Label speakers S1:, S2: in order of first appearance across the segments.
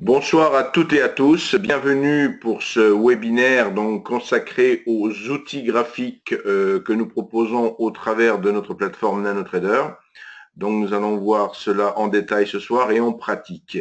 S1: Bonsoir à toutes et à tous, bienvenue pour ce webinaire donc consacré aux outils graphiques que nous proposons au travers de notre plateforme NanoTrader. Donc nous allons voir cela en détail ce soir et en pratique.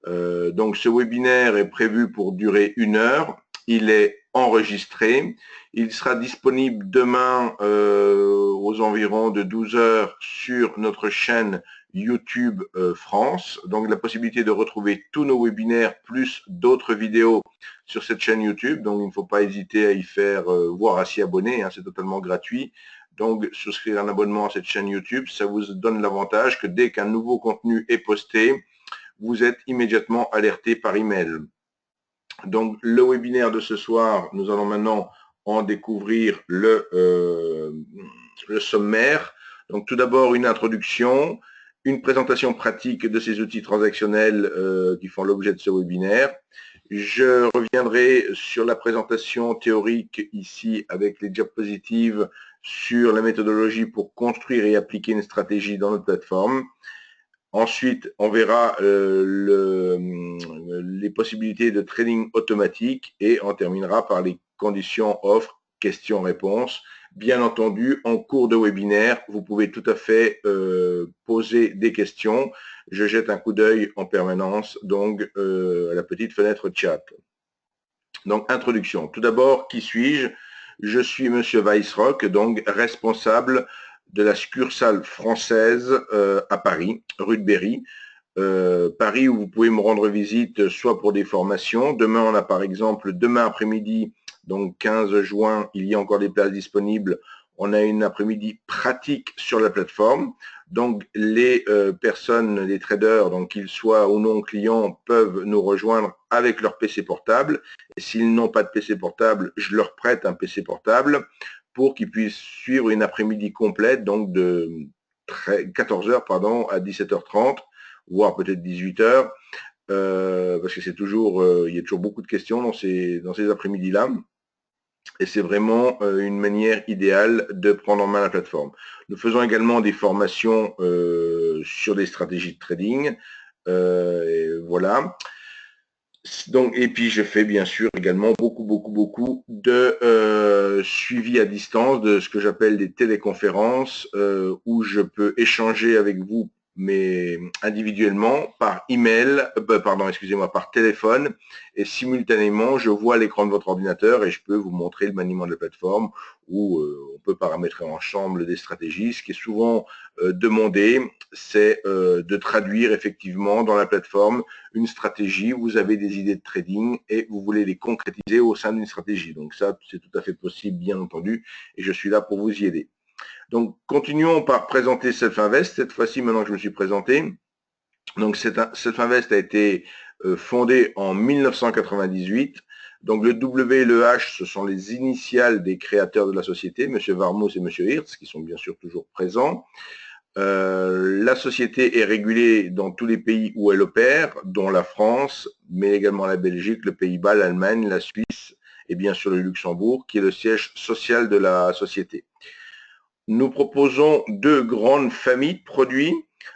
S1: Donc ce webinaire est prévu pour durer 1 heure, il est enregistré, il sera disponible demain aux environs de 12 heures sur notre chaîne YouTube France, donc la possibilité de retrouver tous nos webinaires plus d'autres vidéos sur cette chaîne YouTube, donc il ne faut pas hésiter à y faire, voire à s'y abonner, hein, c'est totalement gratuit. Donc souscrire un abonnement à cette chaîne YouTube, ça vous donne l'avantage que dès qu'un nouveau contenu est posté, vous êtes immédiatement alerté par email. Donc le webinaire de ce soir, nous allons maintenant en découvrir le sommaire. Donc tout d'abord une introduction, une présentation pratique de ces outils transactionnels qui font l'objet de ce webinaire. Je reviendrai sur la présentation théorique ici avec les diapositives sur la méthodologie pour construire et appliquer une stratégie dans notre plateforme. Ensuite, on verra les possibilités de trading automatique et on terminera par les conditions offres, questions-réponses. Bien entendu, en cours de webinaire, vous pouvez tout à fait poser des questions. Je jette un coup d'œil en permanence donc à la petite fenêtre chat. Donc, introduction. Tout d'abord, qui suis-je? Je suis Monsieur Weissrock, donc responsable de la succursale française à Paris, rue de Berry. Paris, où vous pouvez me rendre visite soit pour des formations. Demain, on a par exemple, demain après-midi, donc 15 juin, il y a encore des places disponibles. On a une après-midi pratique sur la plateforme. Donc, les personnes, les traders, donc qu'ils soient ou non clients, peuvent nous rejoindre avec leur PC portable. Et s'ils n'ont pas de PC portable, je leur prête un PC portable pour qu'ils puissent suivre une après-midi complète, donc de 14 heures à 17h30, voire peut-être 18 heures, parce que c'est toujours, il y a toujours beaucoup de questions dans ces après-midi-là. Et c'est vraiment une manière idéale de prendre en main la plateforme. Nous faisons également des formations sur des stratégies de trading. Voilà. Donc, et puis je fais bien sûr également beaucoup de suivi à distance, de ce que j'appelle des téléconférences, où je peux échanger avec vous, mais individuellement, par email, pardon, excusez-moi, par téléphone, et simultanément, je vois l'écran de votre ordinateur et je peux vous montrer le maniement de la plateforme, où on peut paramétrer ensemble des stratégies. Ce qui est souvent demandé, c'est de traduire effectivement dans la plateforme une stratégie, vous avez des idées de trading et vous voulez les concrétiser au sein d'une stratégie. Donc ça, c'est tout à fait possible, bien entendu, et je suis là pour vous y aider. Donc, continuons par présenter Self-Invest. Cette fois-ci, maintenant que je me suis présenté, donc Self-Invest a été fondé en 1998. Donc, le W et le H, ce sont les initiales des créateurs de la société, M. Varmous et M. Hirtz, qui sont bien sûr toujours présents. La société est régulée dans tous les pays où elle opère, dont la France, mais également la Belgique, le Pays-Bas, l'Allemagne, la Suisse et bien sûr le Luxembourg, qui est le siège social de la société. Nous proposons deux grandes familles de produits,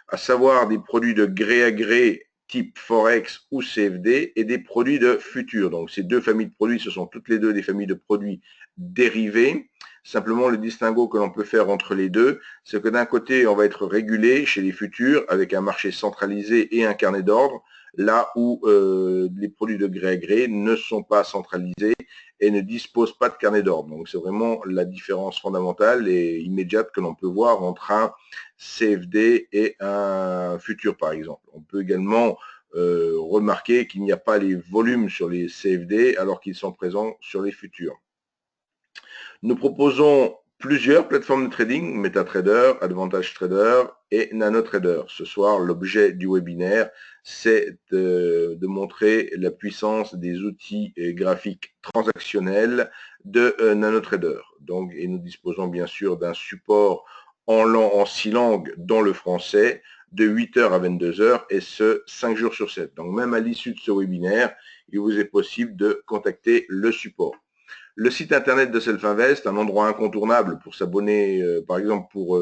S1: à savoir des produits de gré à gré type Forex ou CFD et des produits de futurs. Donc ces deux familles de produits, ce sont toutes les deux des familles de produits dérivés. Simplement, le distinguo que l'on peut faire entre les deux, c'est que d'un côté, on va être régulé chez les futurs avec un marché centralisé et un carnet d'ordre, là où les produits de gré à gré ne sont pas centralisés et ne disposent pas de carnet d'ordre. Donc c'est vraiment la différence fondamentale et immédiate que l'on peut voir entre un CFD et un futur, par exemple. On peut également remarquer qu'il n'y a pas les volumes sur les CFD alors qu'ils sont présents sur les futurs. Nous proposons plusieurs plateformes de trading, MetaTrader, Advantage Trader et NanoTrader. Ce soir, l'objet du webinaire, c'est de montrer la puissance des outils graphiques transactionnels de NanoTrader. Donc, et nous disposons bien sûr d'un support en 6 langues, dont le français, de 8h à 22h, et ce, 5 jours sur 7. Donc, même à l'issue de ce webinaire, il vous est possible de contacter le support. Le site internet de Self-Invest, un endroit incontournable pour s'abonner, par exemple pour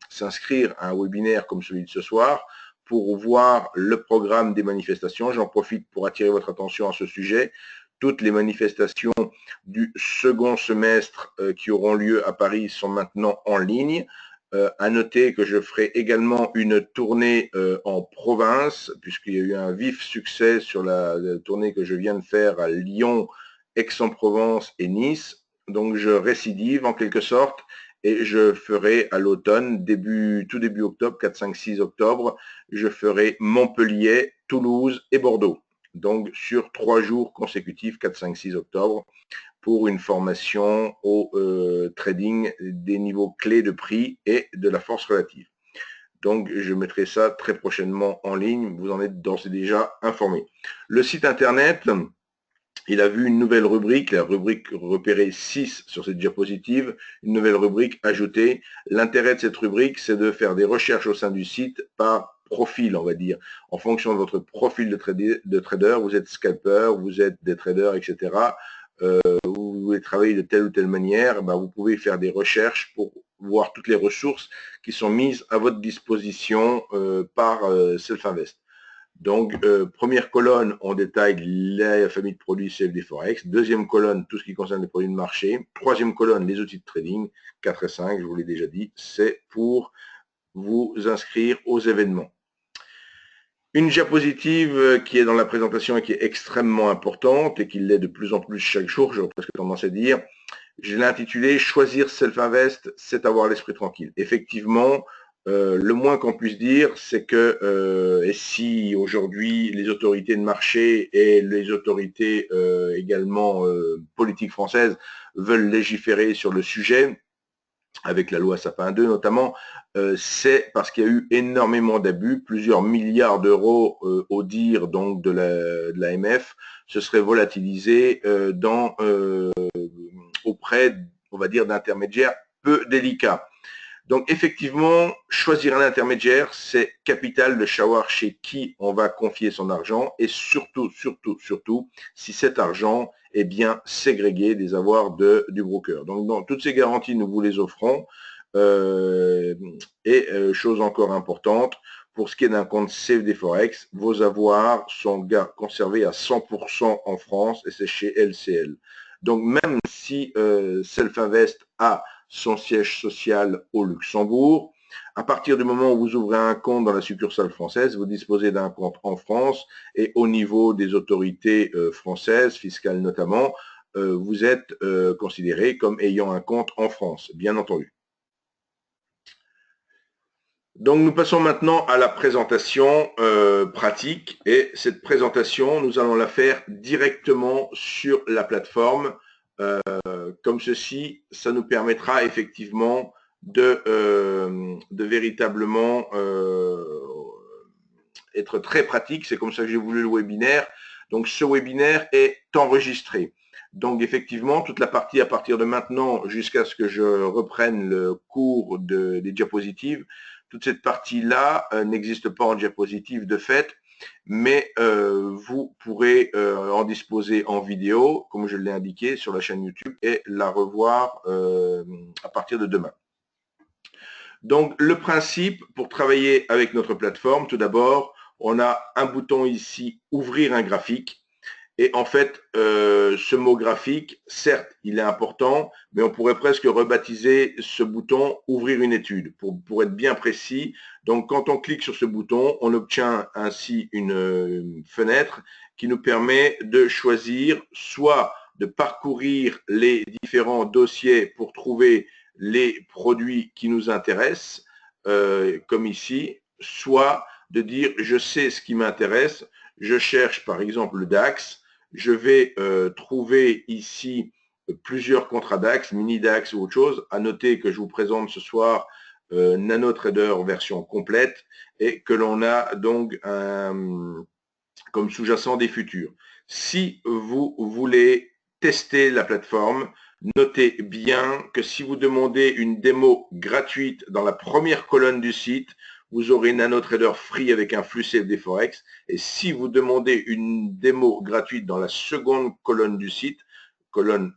S1: s'inscrire à un webinaire comme celui de ce soir, pour voir le programme des manifestations. J'en profite pour attirer votre attention à ce sujet. Toutes les manifestations du second semestre qui auront lieu à Paris sont maintenant en ligne. À noter que je ferai également une tournée en province, puisqu'il y a eu un vif succès sur la tournée que je viens de faire à Lyon, Aix-en-Provence et Nice. Donc je récidive en quelque sorte et je ferai à l'automne, tout début octobre, 4, 5, 6 octobre, je ferai Montpellier, Toulouse et Bordeaux. Donc sur 3 jours consécutifs, 4, 5, 6 octobre, pour une formation au trading des niveaux clés de prix et de la force relative. Donc, je mettrai ça très prochainement en ligne. Vous en êtes d'ores et déjà informés. Le site internet, il a vu une nouvelle rubrique, la rubrique repérée 6 sur cette diapositive, une nouvelle rubrique ajoutée. L'intérêt de cette rubrique, c'est de faire des recherches au sein du site par profil, on va dire. En fonction de votre profil de trader, vous êtes scalper, vous êtes des traders, etc. Vous voulez travailler de telle ou telle manière, vous pouvez faire des recherches pour voir toutes les ressources qui sont mises à votre disposition par Self-Invest. Donc, première colonne, on détaille la famille de produits CFD Forex. Deuxième colonne, tout ce qui concerne les produits de marché. Troisième colonne, les outils de trading. 4 et 5, je vous l'ai déjà dit, c'est pour vous inscrire aux événements. Une diapositive qui est dans la présentation et qui est extrêmement importante et qui l'est de plus en plus chaque jour, j'aurais presque tendance à dire, je l'ai intitulé « Choisir Self-Invest, c'est avoir l'esprit tranquille ». Effectivement, le moins qu'on puisse dire, c'est que et si aujourd'hui les autorités de marché et les autorités également politiques françaises veulent légiférer sur le sujet, avec la loi Sapin 2 notamment, c'est parce qu'il y a eu énormément d'abus, plusieurs milliards d'euros au dire donc de l'AMF se seraient volatilisés auprès, on va dire, d'intermédiaires peu délicats. Donc effectivement, choisir un intermédiaire, c'est capital de savoir chez qui on va confier son argent et surtout, si cet argent est bien ségrégué des avoirs du broker. Donc dans toutes ces garanties, nous vous les offrons. Chose encore importante, pour ce qui est d'un compte CFD Forex, vos avoirs sont conservés à 100% en France et c'est chez LCL. Donc même si Self-Invest a son siège social au Luxembourg, à partir du moment où vous ouvrez un compte dans la succursale française, vous disposez d'un compte en France et au niveau des autorités françaises, fiscales notamment, vous êtes considéré comme ayant un compte en France, bien entendu. Donc nous passons maintenant à la présentation pratique et cette présentation, nous allons la faire directement sur la plateforme. Comme ceci, ça nous permettra effectivement de véritablement être très pratique. C'est comme ça que j'ai voulu le webinaire. Donc ce webinaire est enregistré. Donc effectivement, toute la partie à partir de maintenant jusqu'à ce que je reprenne le cours des diapositives, toute cette partie-là n'existe pas en diapositive de fait, mais vous pourrez en disposer en vidéo, comme je l'ai indiqué, sur la chaîne YouTube et la revoir à partir de demain. Donc le principe pour travailler avec notre plateforme, tout d'abord, on a un bouton ici, ouvrir un graphique. Et en fait, ce mot graphique, certes, il est important, mais on pourrait presque rebaptiser ce bouton « Ouvrir une étude » pour être bien précis. Donc, quand on clique sur ce bouton, on obtient ainsi une fenêtre qui nous permet de choisir soit de parcourir les différents dossiers pour trouver les produits qui nous intéressent, comme ici, soit de dire « Je sais ce qui m'intéresse, je cherche par exemple le DAX ». Je vais trouver ici plusieurs contrats DAX, mini DAX ou autre chose. À noter que je vous présente ce soir NanoTrader version complète et que l'on a donc comme sous-jacent des futurs. Si vous voulez tester la plateforme, notez bien que si vous demandez une démo gratuite dans la première colonne du site, vous aurez NanoTrader Free avec un flux CFD Forex. Et si vous demandez une démo gratuite dans la seconde colonne du site, colonne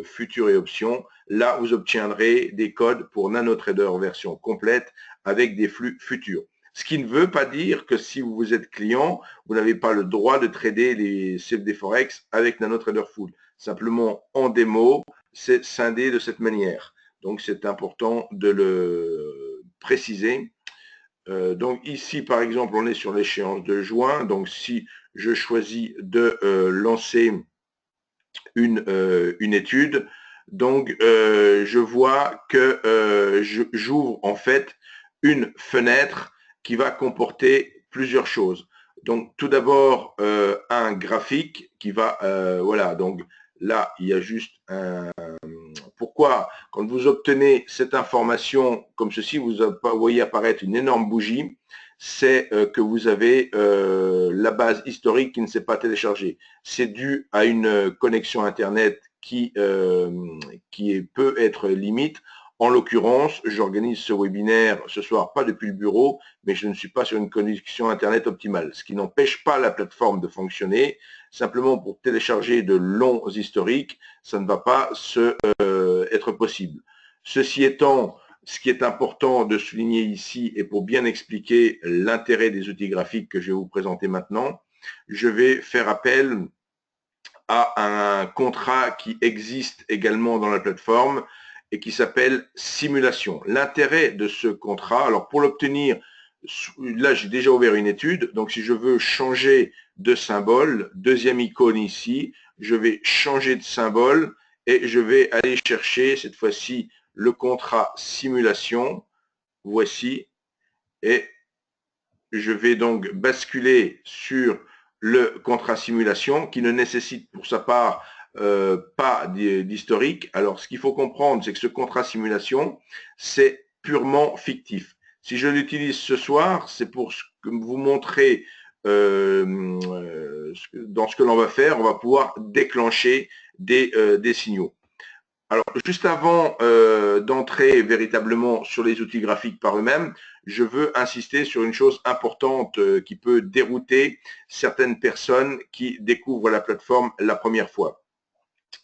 S1: Futurs et Options, là, vous obtiendrez des codes pour NanoTrader version complète avec des flux futurs. Ce qui ne veut pas dire que si vous êtes client, vous n'avez pas le droit de trader les CFD Forex avec NanoTrader Full. Simplement, en démo, c'est scindé de cette manière. Donc, c'est important de le préciser. Donc, ici, par exemple, on est sur l'échéance de juin. Donc, si je choisis de lancer une étude, donc je vois que j'ouvre en fait une fenêtre qui va comporter plusieurs choses. Donc tout d'abord un graphique qui va, voilà, donc là il y a juste un... Pourquoi quand vous obtenez cette information comme ceci, vous voyez apparaître une énorme bougie, c'est que vous avez la base historique qui ne s'est pas téléchargée. C'est dû à une connexion Internet qui peut être limite. En l'occurrence, j'organise ce webinaire ce soir, pas depuis le bureau, mais je ne suis pas sur une connexion Internet optimale, ce qui n'empêche pas la plateforme de fonctionner. Simplement, pour télécharger de longs historiques, ça ne va pas être possible. Ceci étant, ce qui est important de souligner ici, et pour bien expliquer l'intérêt des outils graphiques que je vais vous présenter maintenant, je vais faire appel à un contrat qui existe également dans la plateforme et qui s'appelle simulation. L'intérêt de ce contrat, alors pour l'obtenir, là j'ai déjà ouvert une étude, donc si je veux changer de symbole, deuxième icône ici, je vais changer de symbole et je vais aller chercher cette fois-ci le contrat simulation, voici, et je vais donc basculer sur le contrat simulation qui ne nécessite pour sa part pas d'historique. Alors, ce qu'il faut comprendre, c'est que ce contrat simulation, c'est purement fictif. Si je l'utilise ce soir, c'est pour vous montrer dans ce que l'on va faire, on va pouvoir déclencher des signaux. Alors, juste avant d'entrer véritablement sur les outils graphiques par eux-mêmes, je veux insister sur une chose importante qui peut dérouter certaines personnes qui découvrent la plateforme la première fois.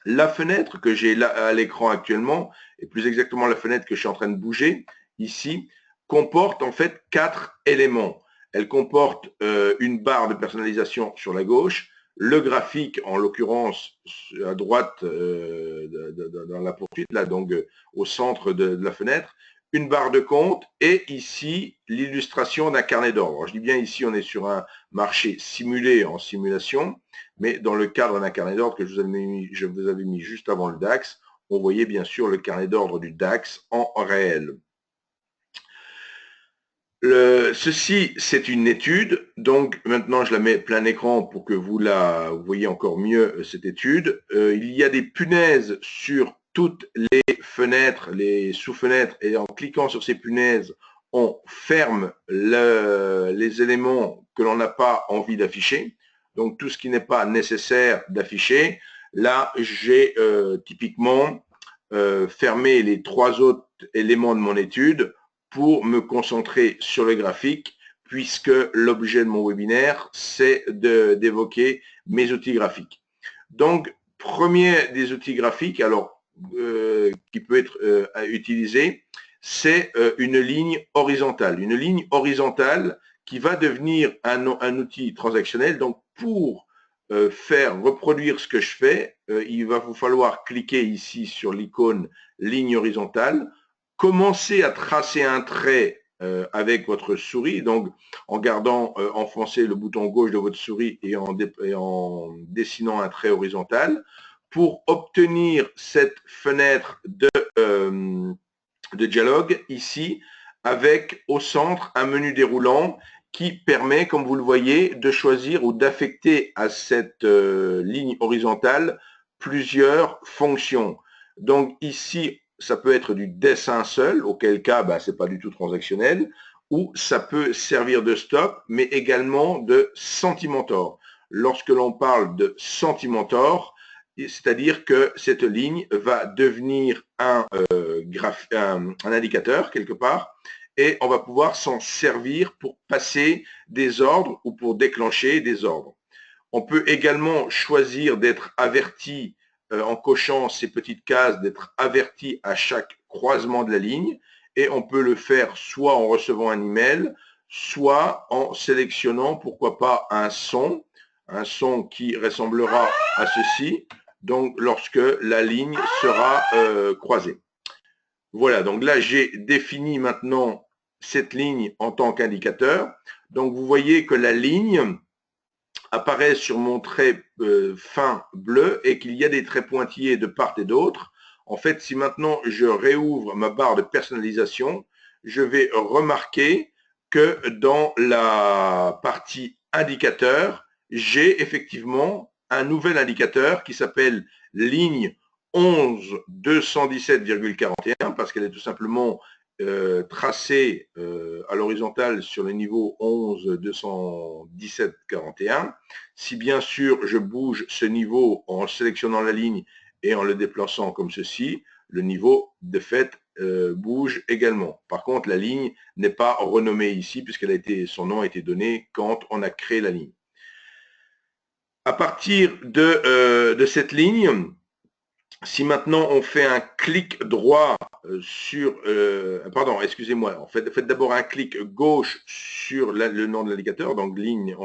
S1: La fenêtre que j'ai là à l'écran actuellement, et plus exactement la fenêtre que je suis en train de bouger ici, comporte en fait 4 éléments. Elle comporte une barre de personnalisation sur la gauche, le graphique, en l'occurrence à droite dans la poursuite, là donc au centre de la fenêtre, une barre de compte et ici l'illustration d'un carnet d'ordre. Je dis bien ici, on est sur un marché simulé en simulation, mais dans le cadre d'un carnet d'ordre que je vous avais mis juste avant le DAX, on voyait bien sûr le carnet d'ordre du DAX en réel. Ceci, c'est une étude, donc maintenant je la mets plein écran pour que vous voyez encore mieux cette étude. Il y a des punaises sur toutes les fenêtres, les sous-fenêtres, et en cliquant sur ces punaises, on ferme les éléments que l'on n'a pas envie d'afficher. Donc tout ce qui n'est pas nécessaire d'afficher. Là, j'ai typiquement fermé les 3 autres éléments de mon étude pour me concentrer sur le graphique, puisque l'objet de mon webinaire, c'est d'évoquer mes outils graphiques. Donc, premier des outils graphiques, alors qui peut être utilisé, c'est une ligne horizontale. Une ligne horizontale qui va devenir un outil transactionnel. Donc, pour faire reproduire ce que je fais, il va vous falloir cliquer ici sur l'icône ligne horizontale, commencer à tracer un trait avec votre souris, donc en gardant enfoncé le bouton gauche de votre souris et en dessinant un trait horizontal pour obtenir cette fenêtre de dialogue ici avec au centre un menu déroulant qui permet, comme vous le voyez, de choisir ou d'affecter à cette ligne horizontale plusieurs fonctions. Donc ici, ça peut être du dessin seul, auquel cas, ce n'est pas du tout transactionnel, ou ça peut servir de stop, mais également de Sentimentor. Lorsque l'on parle de Sentimentor, c'est-à-dire que cette ligne va devenir un indicateur quelque part, et on va pouvoir s'en servir pour passer des ordres ou pour déclencher des ordres. On peut également choisir d'être averti en cochant ces petites cases, d'être averti à chaque croisement de la ligne, et on peut le faire soit en recevant un email, soit en sélectionnant, pourquoi pas, un son qui ressemblera à ceci, donc lorsque la ligne sera croisée. Voilà, donc là j'ai défini maintenant cette ligne en tant qu'indicateur. Donc vous voyez que la ligne apparaît sur mon trait fin bleu et qu'il y a des traits pointillés de part et d'autre. En fait, si maintenant je réouvre ma barre de personnalisation, je vais remarquer que dans la partie indicateur, j'ai effectivement un nouvel indicateur qui s'appelle ligne 11 217,41 parce qu'elle est tout simplement tracée à l'horizontale sur le niveau 11 217,41. Si bien sûr je bouge ce niveau en sélectionnant la ligne et en le déplaçant comme ceci, le niveau de fait bouge également. Par contre, la ligne n'est pas renommée ici son nom a été donné quand on a créé la ligne. À partir de cette ligne, si maintenant on fait un clic droit sur, pardon, excusez-moi, faites d'abord un clic gauche sur le nom de l'indicateur, donc ligne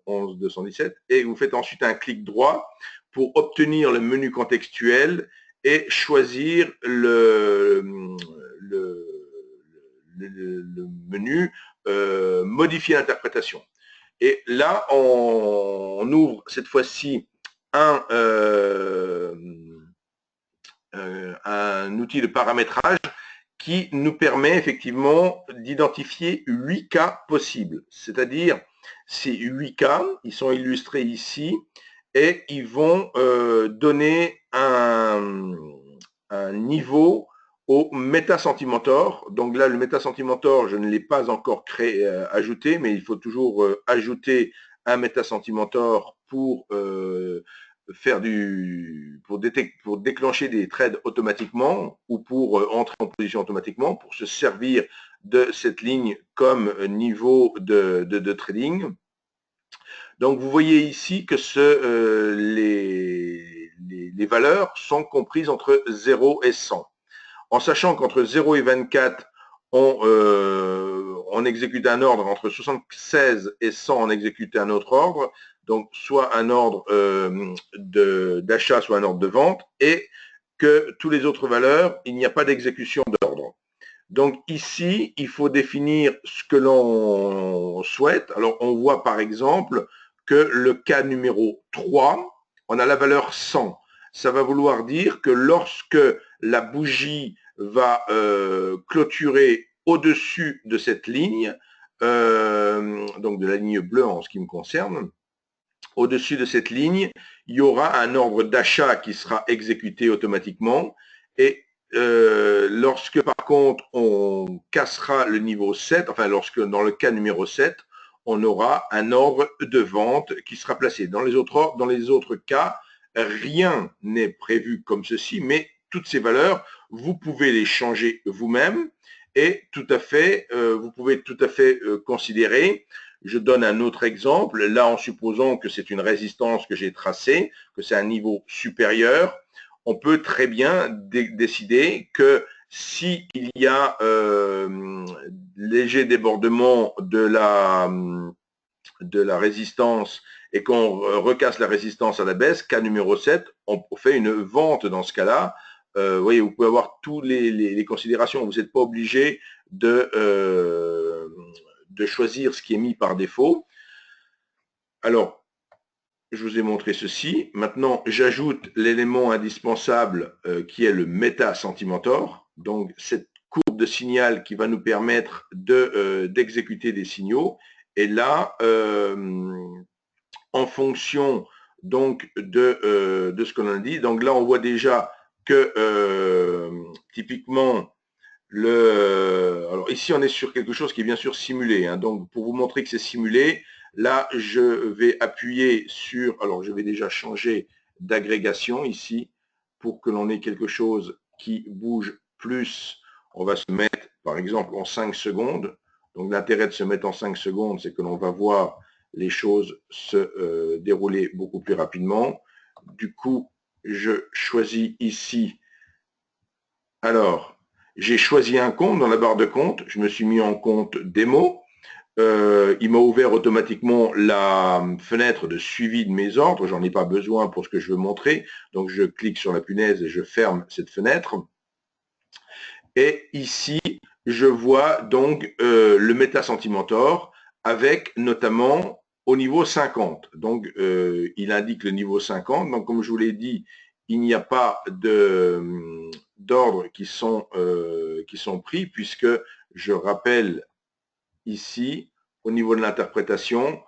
S1: 11217, et vous faites ensuite un clic droit pour obtenir le menu contextuel et choisir le menu modifier l'interprétation. Et là, on ouvre cette fois-ci un outil de paramétrage qui nous permet effectivement d'identifier 8 cas possibles. C'est-à-dire, ces 8 cas, ils sont illustrés ici, et ils vont donner un niveau au MetaCentimeter. Donc là, le MetaCentimeter, je ne l'ai pas encore ajouté, mais il faut toujours ajouter un MetaCentimeter pour pour déclencher des trades automatiquement ou pour entrer en position automatiquement, pour se servir de cette ligne comme niveau de trading. Donc vous voyez ici que les valeurs sont comprises entre 0 et 100. En sachant qu'entre 0 et 24, on exécute un ordre, entre 76 et 100, on exécute un autre ordre, donc soit un ordre d'achat, soit un ordre de vente, et que toutes les autres valeurs, il n'y a pas d'exécution d'ordre. Donc ici, il faut définir ce que l'on souhaite. Alors on voit par exemple que le cas numéro 3, on a la valeur 100. Ça va vouloir dire que lorsque la bougie va clôturer au-dessus de cette ligne, donc de la ligne bleue en ce qui me concerne, au-dessus de cette ligne, il y aura un ordre d'achat qui sera exécuté automatiquement, et lorsque par contre on cassera le niveau 7, enfin lorsque dans le cas numéro 7, on aura un ordre de vente qui sera placé. Dans les autres cas, rien n'est prévu comme ceci, mais toutes ces valeurs, vous pouvez les changer vous-même, et vous pouvez tout à fait considérer. Je donne un autre exemple, là en supposant que c'est une résistance que j'ai tracée, que c'est un niveau supérieur, on peut très bien décider que s'il y a léger débordement de la résistance et qu'on recasse la résistance à la baisse, cas numéro 7, on fait une vente dans ce cas-là. Vous voyez, vous pouvez avoir toutes les considérations, vous n'êtes pas obligé de choisir ce qui est mis par défaut. Alors, je vous ai montré ceci. Maintenant, j'ajoute l'élément indispensable qui est le MetaCentimeter. Donc, cette courbe de signal qui va nous permettre d'exécuter des signaux. Et là, en fonction donc de ce que l'on dit, donc là, on voit déjà que typiquement, alors ici, on est sur quelque chose qui est bien sûr simulé. Hein. Donc, pour vous montrer que c'est simulé, là, je vais appuyer sur... Alors, je vais déjà changer d'agrégation ici pour que l'on ait quelque chose qui bouge plus. On va se mettre, par exemple, en 5 secondes. Donc, l'intérêt de se mettre en 5 secondes, c'est que l'on va voir les choses se dérouler beaucoup plus rapidement. Du coup, je choisis ici... Alors, j'ai choisi un compte dans la barre de compte, je me suis mis en compte démo. il m'a ouvert automatiquement la fenêtre de suivi de mes ordres. J'en ai pas besoin pour ce que je veux montrer. Donc, je clique sur la punaise et je ferme cette fenêtre. Et ici, je vois donc le Meta-Sentimentor avec notamment au niveau 50. Donc, il indique le niveau 50. Donc, comme je vous l'ai dit, il n'y a pas d'ordre qui sont pris puisque je rappelle ici, au niveau de l'interprétation,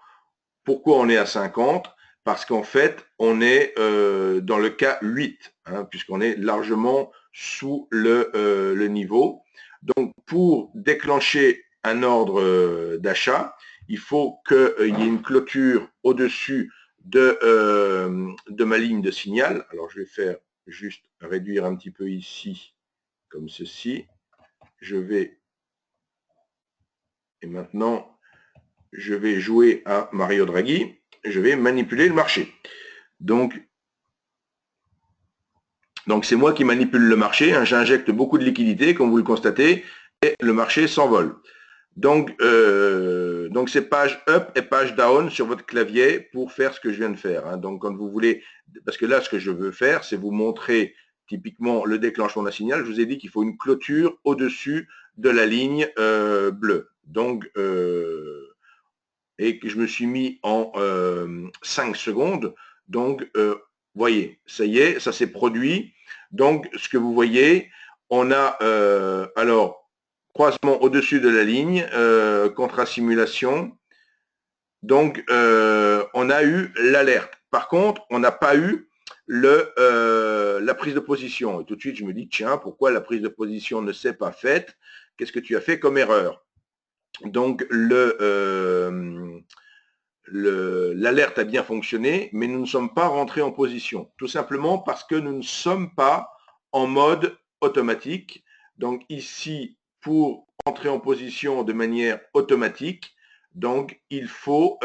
S1: pourquoi on est à 50? Parce qu'en fait, on est dans le cas 8, hein, puisqu'on est largement sous le niveau. Donc, pour déclencher un ordre d'achat, il faut qu'il y ait une clôture au-dessus de ma ligne de signal. Alors, je vais faire juste réduire un petit peu ici, comme ceci. Je vais, et maintenant, je vais jouer à Mario Draghi, je vais manipuler le marché. Donc c'est moi qui manipule le marché, hein, j'injecte beaucoup de liquidités, comme vous le constatez, et le marché s'envole. Donc c'est page up et page down sur votre clavier pour faire ce que je viens de faire. Hein. Donc quand vous voulez, parce que là ce que je veux faire, c'est vous montrer typiquement le déclenchement d'un signal. Je vous ai dit qu'il faut une clôture au-dessus de la ligne bleue. Donc et que je me suis mis en 5 secondes. Donc, voyez, ça y est, ça s'est produit. Donc, ce que vous voyez, on a alors croisement au-dessus de la ligne, contra-simulation. Donc, on a eu l'alerte. Par contre, on n'a pas eu la prise de position. Et tout de suite, je me dis, tiens, pourquoi la prise de position ne s'est pas faite? Qu'est-ce que tu as fait comme erreur? Donc, l'alerte a bien fonctionné, mais nous ne sommes pas rentrés en position. Tout simplement parce que nous ne sommes pas en mode automatique. Donc ici, pour entrer en position de manière automatique, donc il faut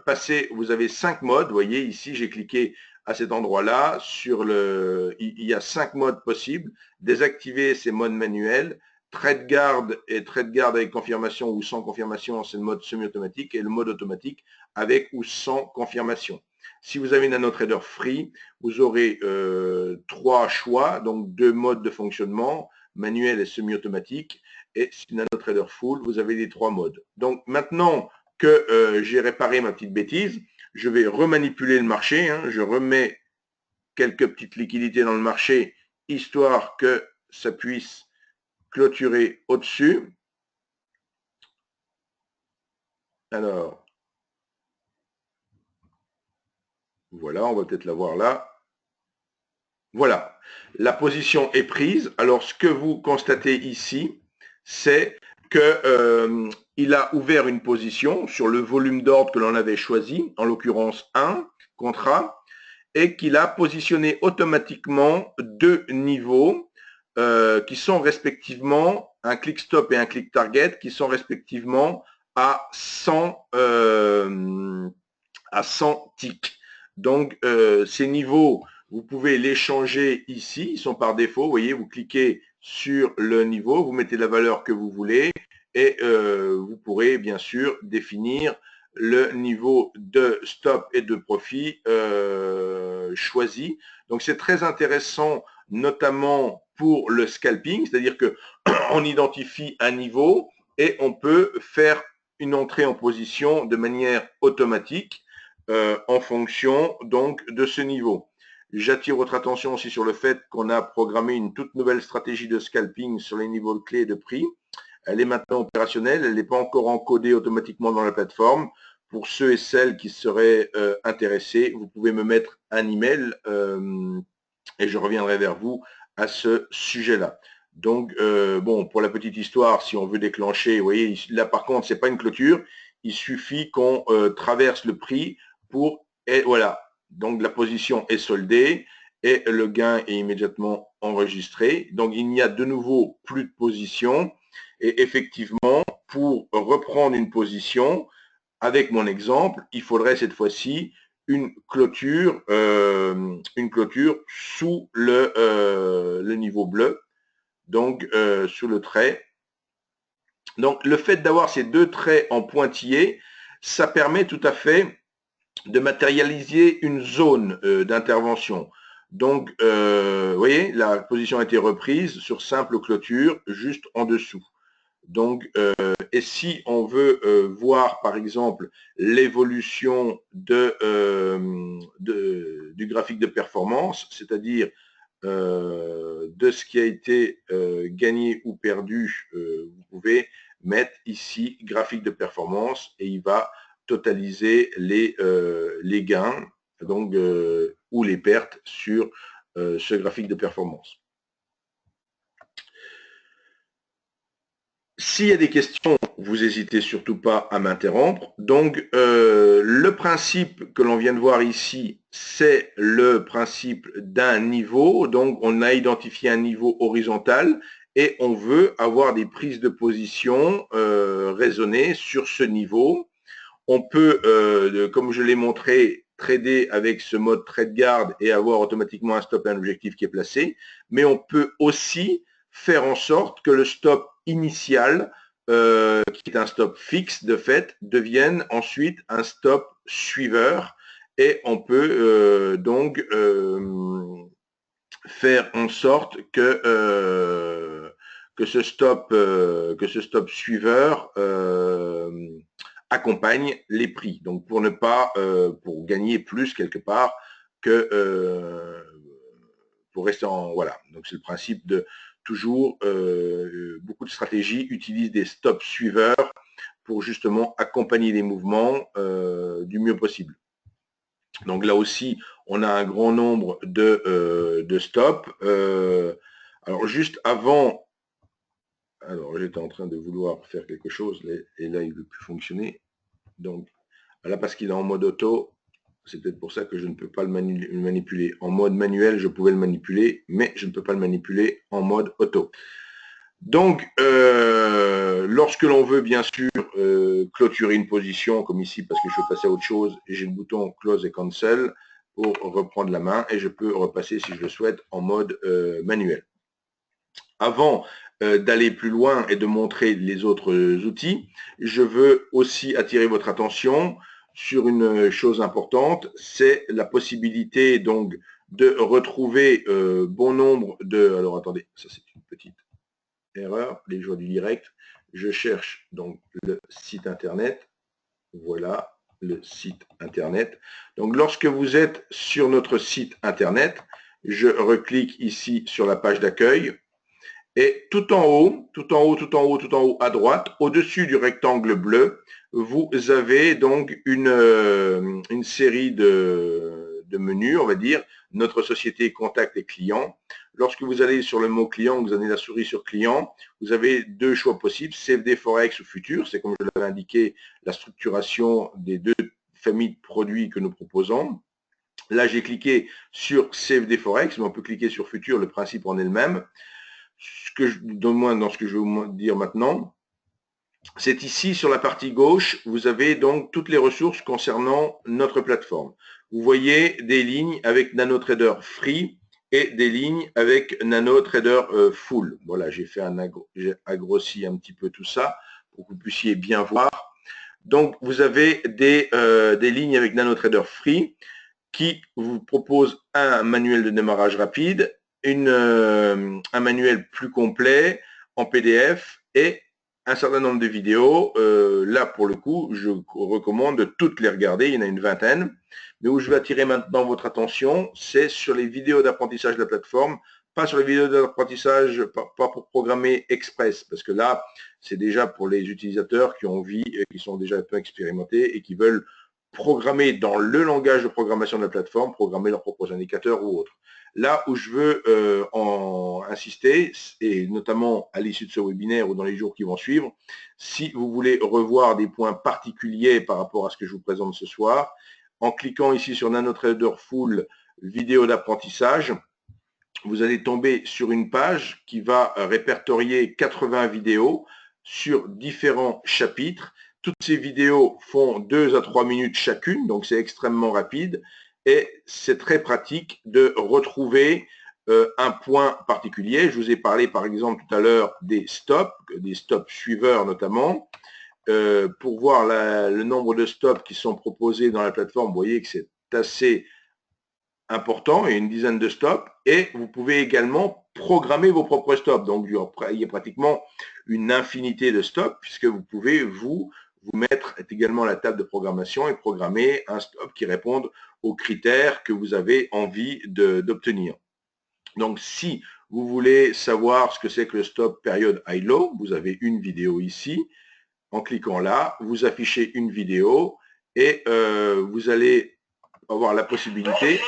S1: passer, vous avez 5 modes, vous voyez ici j'ai cliqué à cet endroit-là, il y a 5 modes possibles, désactiver ces modes manuels, trade garde et trade garde avec confirmation ou sans confirmation, c'est le mode semi-automatique, et le mode automatique avec ou sans confirmation. Si vous avez une NanoTrader Free, vous aurez 3 choix, donc 2 modes de fonctionnement, manuel et semi-automatique. Et si NanoTrader Full, vous avez les 3 modes. Donc maintenant que j'ai réparé ma petite bêtise, je vais remanipuler le marché. Hein, je remets quelques petites liquidités dans le marché, histoire que ça puisse clôturer au-dessus. Alors, voilà, on va peut-être la voir là. Voilà, la position est prise. Alors, ce que vous constatez ici, c'est qu'il a ouvert une position sur le volume d'ordre que l'on avait choisi, en l'occurrence 1, contrat, et qu'il a positionné automatiquement 2 niveaux qui sont respectivement un click stop et un click target, qui sont respectivement à 100 ticks. Donc, ces niveaux, vous pouvez les changer ici, ils sont par défaut. Vous voyez, vous cliquez sur le niveau, vous mettez la valeur que vous voulez et vous pourrez bien sûr définir le niveau de stop et de profit choisi. Donc, c'est très intéressant, notamment pour le scalping, c'est-à-dire qu'on identifie un niveau et on peut faire une entrée en position de manière automatique en fonction donc de ce niveau. J'attire votre attention aussi sur le fait qu'on a programmé une toute nouvelle stratégie de scalping sur les niveaux clés de prix. Elle est maintenant opérationnelle, elle n'est pas encore encodée automatiquement dans la plateforme. Pour ceux et celles qui seraient intéressés, vous pouvez me mettre un email et je reviendrai vers vous à ce sujet-là. Donc, bon, pour la petite histoire, si on veut déclencher, vous voyez, là par contre, ce n'est pas une clôture, il suffit qu'on traverse le prix pour, et voilà, donc la position est soldée et le gain est immédiatement enregistré. Donc, il n'y a de nouveau plus de position et effectivement, pour reprendre une position, avec mon exemple, il faudrait cette fois-ci une clôture sous le niveau bleu, donc sous le trait. Donc, le fait d'avoir ces deux traits en pointillé, ça permet tout à fait de matérialiser une zone d'intervention. Donc, vous voyez, la position a été reprise sur simple clôture, juste en dessous. Donc, et si on veut voir, par exemple, l'évolution du graphique de performance, c'est-à-dire de ce qui a été gagné ou perdu, vous pouvez mettre ici graphique de performance et il va totaliser les gains donc, ou les pertes sur ce graphique de performance. S'il y a des questions, vous n'hésitez surtout pas à m'interrompre. Donc, le principe que l'on vient de voir ici, c'est le principe d'un niveau. Donc, on a identifié un niveau horizontal et on veut avoir des prises de position raisonnées sur ce niveau. On peut, comme je l'ai montré, trader avec ce mode trade guard et avoir automatiquement un stop et un objectif qui est placé. Mais on peut aussi faire en sorte que le stop initial, qui est un stop fixe de fait, devienne ensuite un stop suiveur et on peut donc faire en sorte que ce stop suiveur accompagne les prix. Donc pour ne pas pour gagner plus quelque part que pour rester en voilà. Donc c'est le principe de toujours beaucoup de stratégies utilisent des stops suiveurs pour justement accompagner les mouvements du mieux possible. Donc là aussi, on a un grand nombre de stops. Alors juste avant, alors j'étais en train de vouloir faire quelque chose et là il ne veut plus fonctionner. Donc là parce qu'il est en mode auto, c'est peut-être pour ça que je ne peux pas le manipuler. En mode manuel, je pouvais le manipuler, mais je ne peux pas le manipuler en mode auto. Donc, lorsque l'on veut bien sûr clôturer une position, comme ici, parce que je veux passer à autre chose, j'ai le bouton Close et Cancel pour reprendre la main et je peux repasser, si je le souhaite, en mode manuel. Avant d'aller plus loin et de montrer les autres outils, je veux aussi attirer votre attention sur une chose importante, c'est la possibilité donc de retrouver bon nombre de... Alors attendez, ça c'est une petite erreur, les joies du direct. Je cherche donc le site internet. Voilà le site internet. Donc lorsque vous êtes sur notre site internet, je reclique ici sur la page d'accueil. Et tout en haut, tout en haut, tout en haut, tout en haut à droite, au-dessus du rectangle bleu, vous avez donc une série de menus, on va dire, notre société, contact et client. Lorsque vous allez sur le mot client, vous avez la souris sur client, vous avez deux choix possibles, CFD Forex ou Futur, c'est comme je l'avais indiqué, la structuration des deux familles de produits que nous proposons. Là, j'ai cliqué sur CFD Forex, mais on peut cliquer sur Futur, le principe en est le même. Dans ce que je vais vous dire maintenant, c'est ici sur la partie gauche, vous avez donc toutes les ressources concernant notre plateforme. Vous voyez des lignes avec NanoTrader Free et des lignes avec NanoTrader Full. Voilà, j'ai agrossi un petit peu tout ça pour que vous puissiez bien voir. Donc, vous avez des lignes avec NanoTrader Free qui vous propose un manuel de démarrage rapide, un manuel plus complet en PDF et un certain nombre de vidéos. Là, pour le coup, je recommande de toutes les regarder, il y en a une vingtaine. Mais où je vais attirer maintenant votre attention, c'est sur les vidéos d'apprentissage de la plateforme, pas sur les vidéos d'apprentissage, pas pour programmer express, parce que là, c'est déjà pour les utilisateurs qui ont envie, qui sont déjà un peu expérimentés et qui veulent programmer dans le langage de programmation de la plateforme, programmer leurs propres indicateurs ou autres. Là où je veux insister, et notamment à l'issue de ce webinaire ou dans les jours qui vont suivre, si vous voulez revoir des points particuliers par rapport à ce que je vous présente ce soir, en cliquant ici sur NanoTrader Full vidéo d'apprentissage, vous allez tomber sur une page qui va répertorier 80 vidéos sur différents chapitres. Toutes ces vidéos font 2 à 3 minutes chacune, donc c'est extrêmement rapide et c'est très pratique de retrouver un point particulier. Je vous ai parlé par exemple tout à l'heure des stops suiveurs notamment. Pour voir le nombre de stops qui sont proposés dans la plateforme, vous voyez que c'est assez important, il y a une dizaine de stops, et vous pouvez également programmer vos propres stops. Donc il y a pratiquement une infinité de stops, puisque vous pouvez vous mettre également à la table de programmation et programmer un stop qui réponde aux critères que vous avez envie d'obtenir. Donc si vous voulez savoir ce que c'est que le stop période high-low, vous avez une vidéo ici. En cliquant là, vous affichez une vidéo et vous allez avoir la possibilité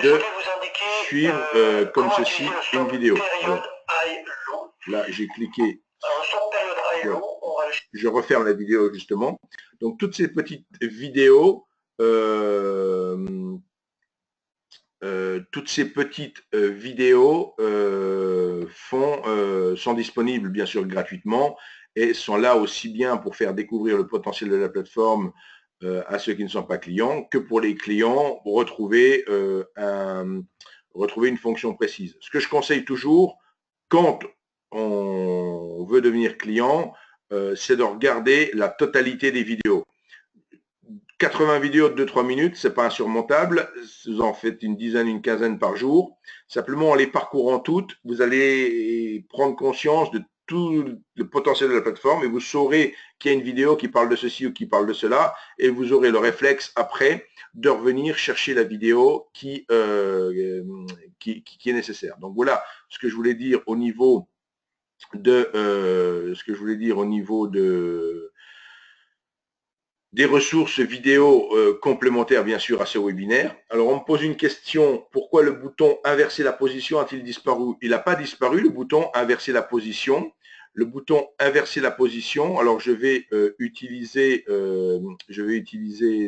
S1: de suivre comme ceci une vidéo. Alors, là, j'ai cliqué. Je referme la vidéo justement. Donc, toutes ces petites vidéos, sont disponibles bien sûr gratuitement et sont là aussi bien pour faire découvrir le potentiel de la plateforme à ceux qui ne sont pas clients que pour les clients pour retrouver une fonction précise. Ce que je conseille toujours quand on veut devenir client, c'est de regarder la totalité des vidéos. 80 vidéos de 2-3 minutes, c'est pas insurmontable. Vous en faites une dizaine, une quinzaine par jour. Simplement, en les parcourant toutes, vous allez prendre conscience de tout le potentiel de la plateforme et vous saurez qu'il y a une vidéo qui parle de ceci ou qui parle de cela et vous aurez le réflexe après de revenir chercher la vidéo qui est nécessaire. Donc voilà ce que je voulais dire au niveau de des ressources vidéo complémentaires bien sûr à ce webinaire. Alors on me pose une question, pourquoi le bouton inverser la position a-t-il disparu? Il n'a pas disparu, le bouton inverser la position. Le bouton inverser la position, alors je vais utiliser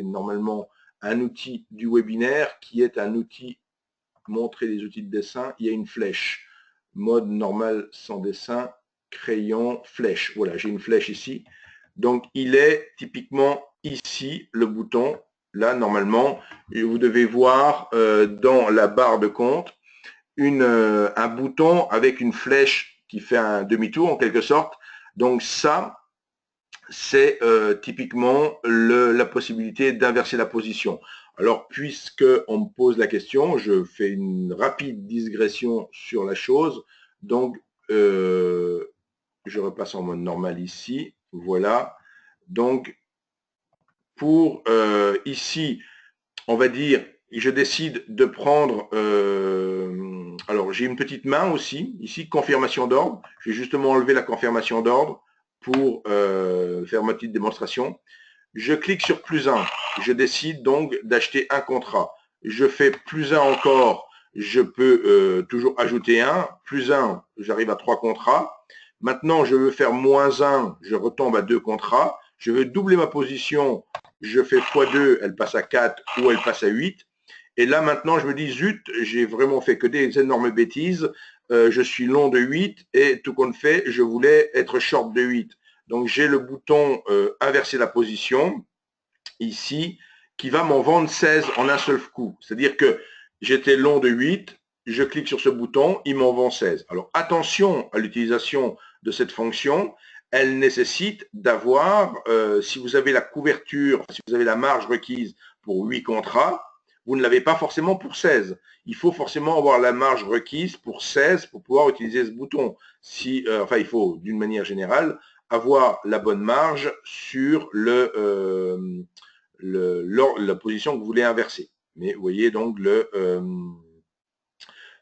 S1: normalement un outil du webinaire qui est un outil, montrer les outils de dessin, il y a une flèche, mode normal sans dessin, crayon, flèche. Voilà, j'ai une flèche ici. Donc il est typiquement ici le bouton, là normalement, et vous devez voir dans la barre de compte un bouton avec une flèche qui fait un demi-tour en quelque sorte. Donc ça, c'est typiquement la possibilité d'inverser la position. Alors puisque on me pose la question, je fais une rapide digression sur la chose. Donc je repasse en mode normal ici, voilà. Donc pour ici, on va dire, je décide de prendre, alors j'ai une petite main aussi, ici, confirmation d'ordre. Je vais justement enlever la confirmation d'ordre pour faire ma petite démonstration. Je clique sur plus 1. Je décide donc d'acheter un contrat. Je fais plus 1 encore. Je peux toujours ajouter un. Plus 1, j'arrive à 3 contrats. Maintenant, je veux faire moins 1. Je retombe à 2 contrats. Je veux doubler ma position. Je fais x2, elle passe à 4 ou elle passe à 8. Et là, maintenant, je me dis, zut, j'ai vraiment fait que des énormes bêtises. Je suis long de 8 et tout compte fait, je voulais être short de 8. Donc, j'ai le bouton inverser la position, ici, qui va m'en vendre 16 en un seul coup. C'est-à-dire que j'étais long de 8, je clique sur ce bouton, il m'en vend 16. Alors, attention à l'utilisation de cette fonction. Elle nécessite d'avoir, si vous avez la couverture, si vous avez la marge requise pour 8 contrats, vous ne l'avez pas forcément pour 16. Il faut forcément avoir la marge requise pour 16 pour pouvoir utiliser ce bouton. Enfin, il faut, d'une manière générale, avoir la bonne marge sur la position que vous voulez inverser. Mais vous voyez donc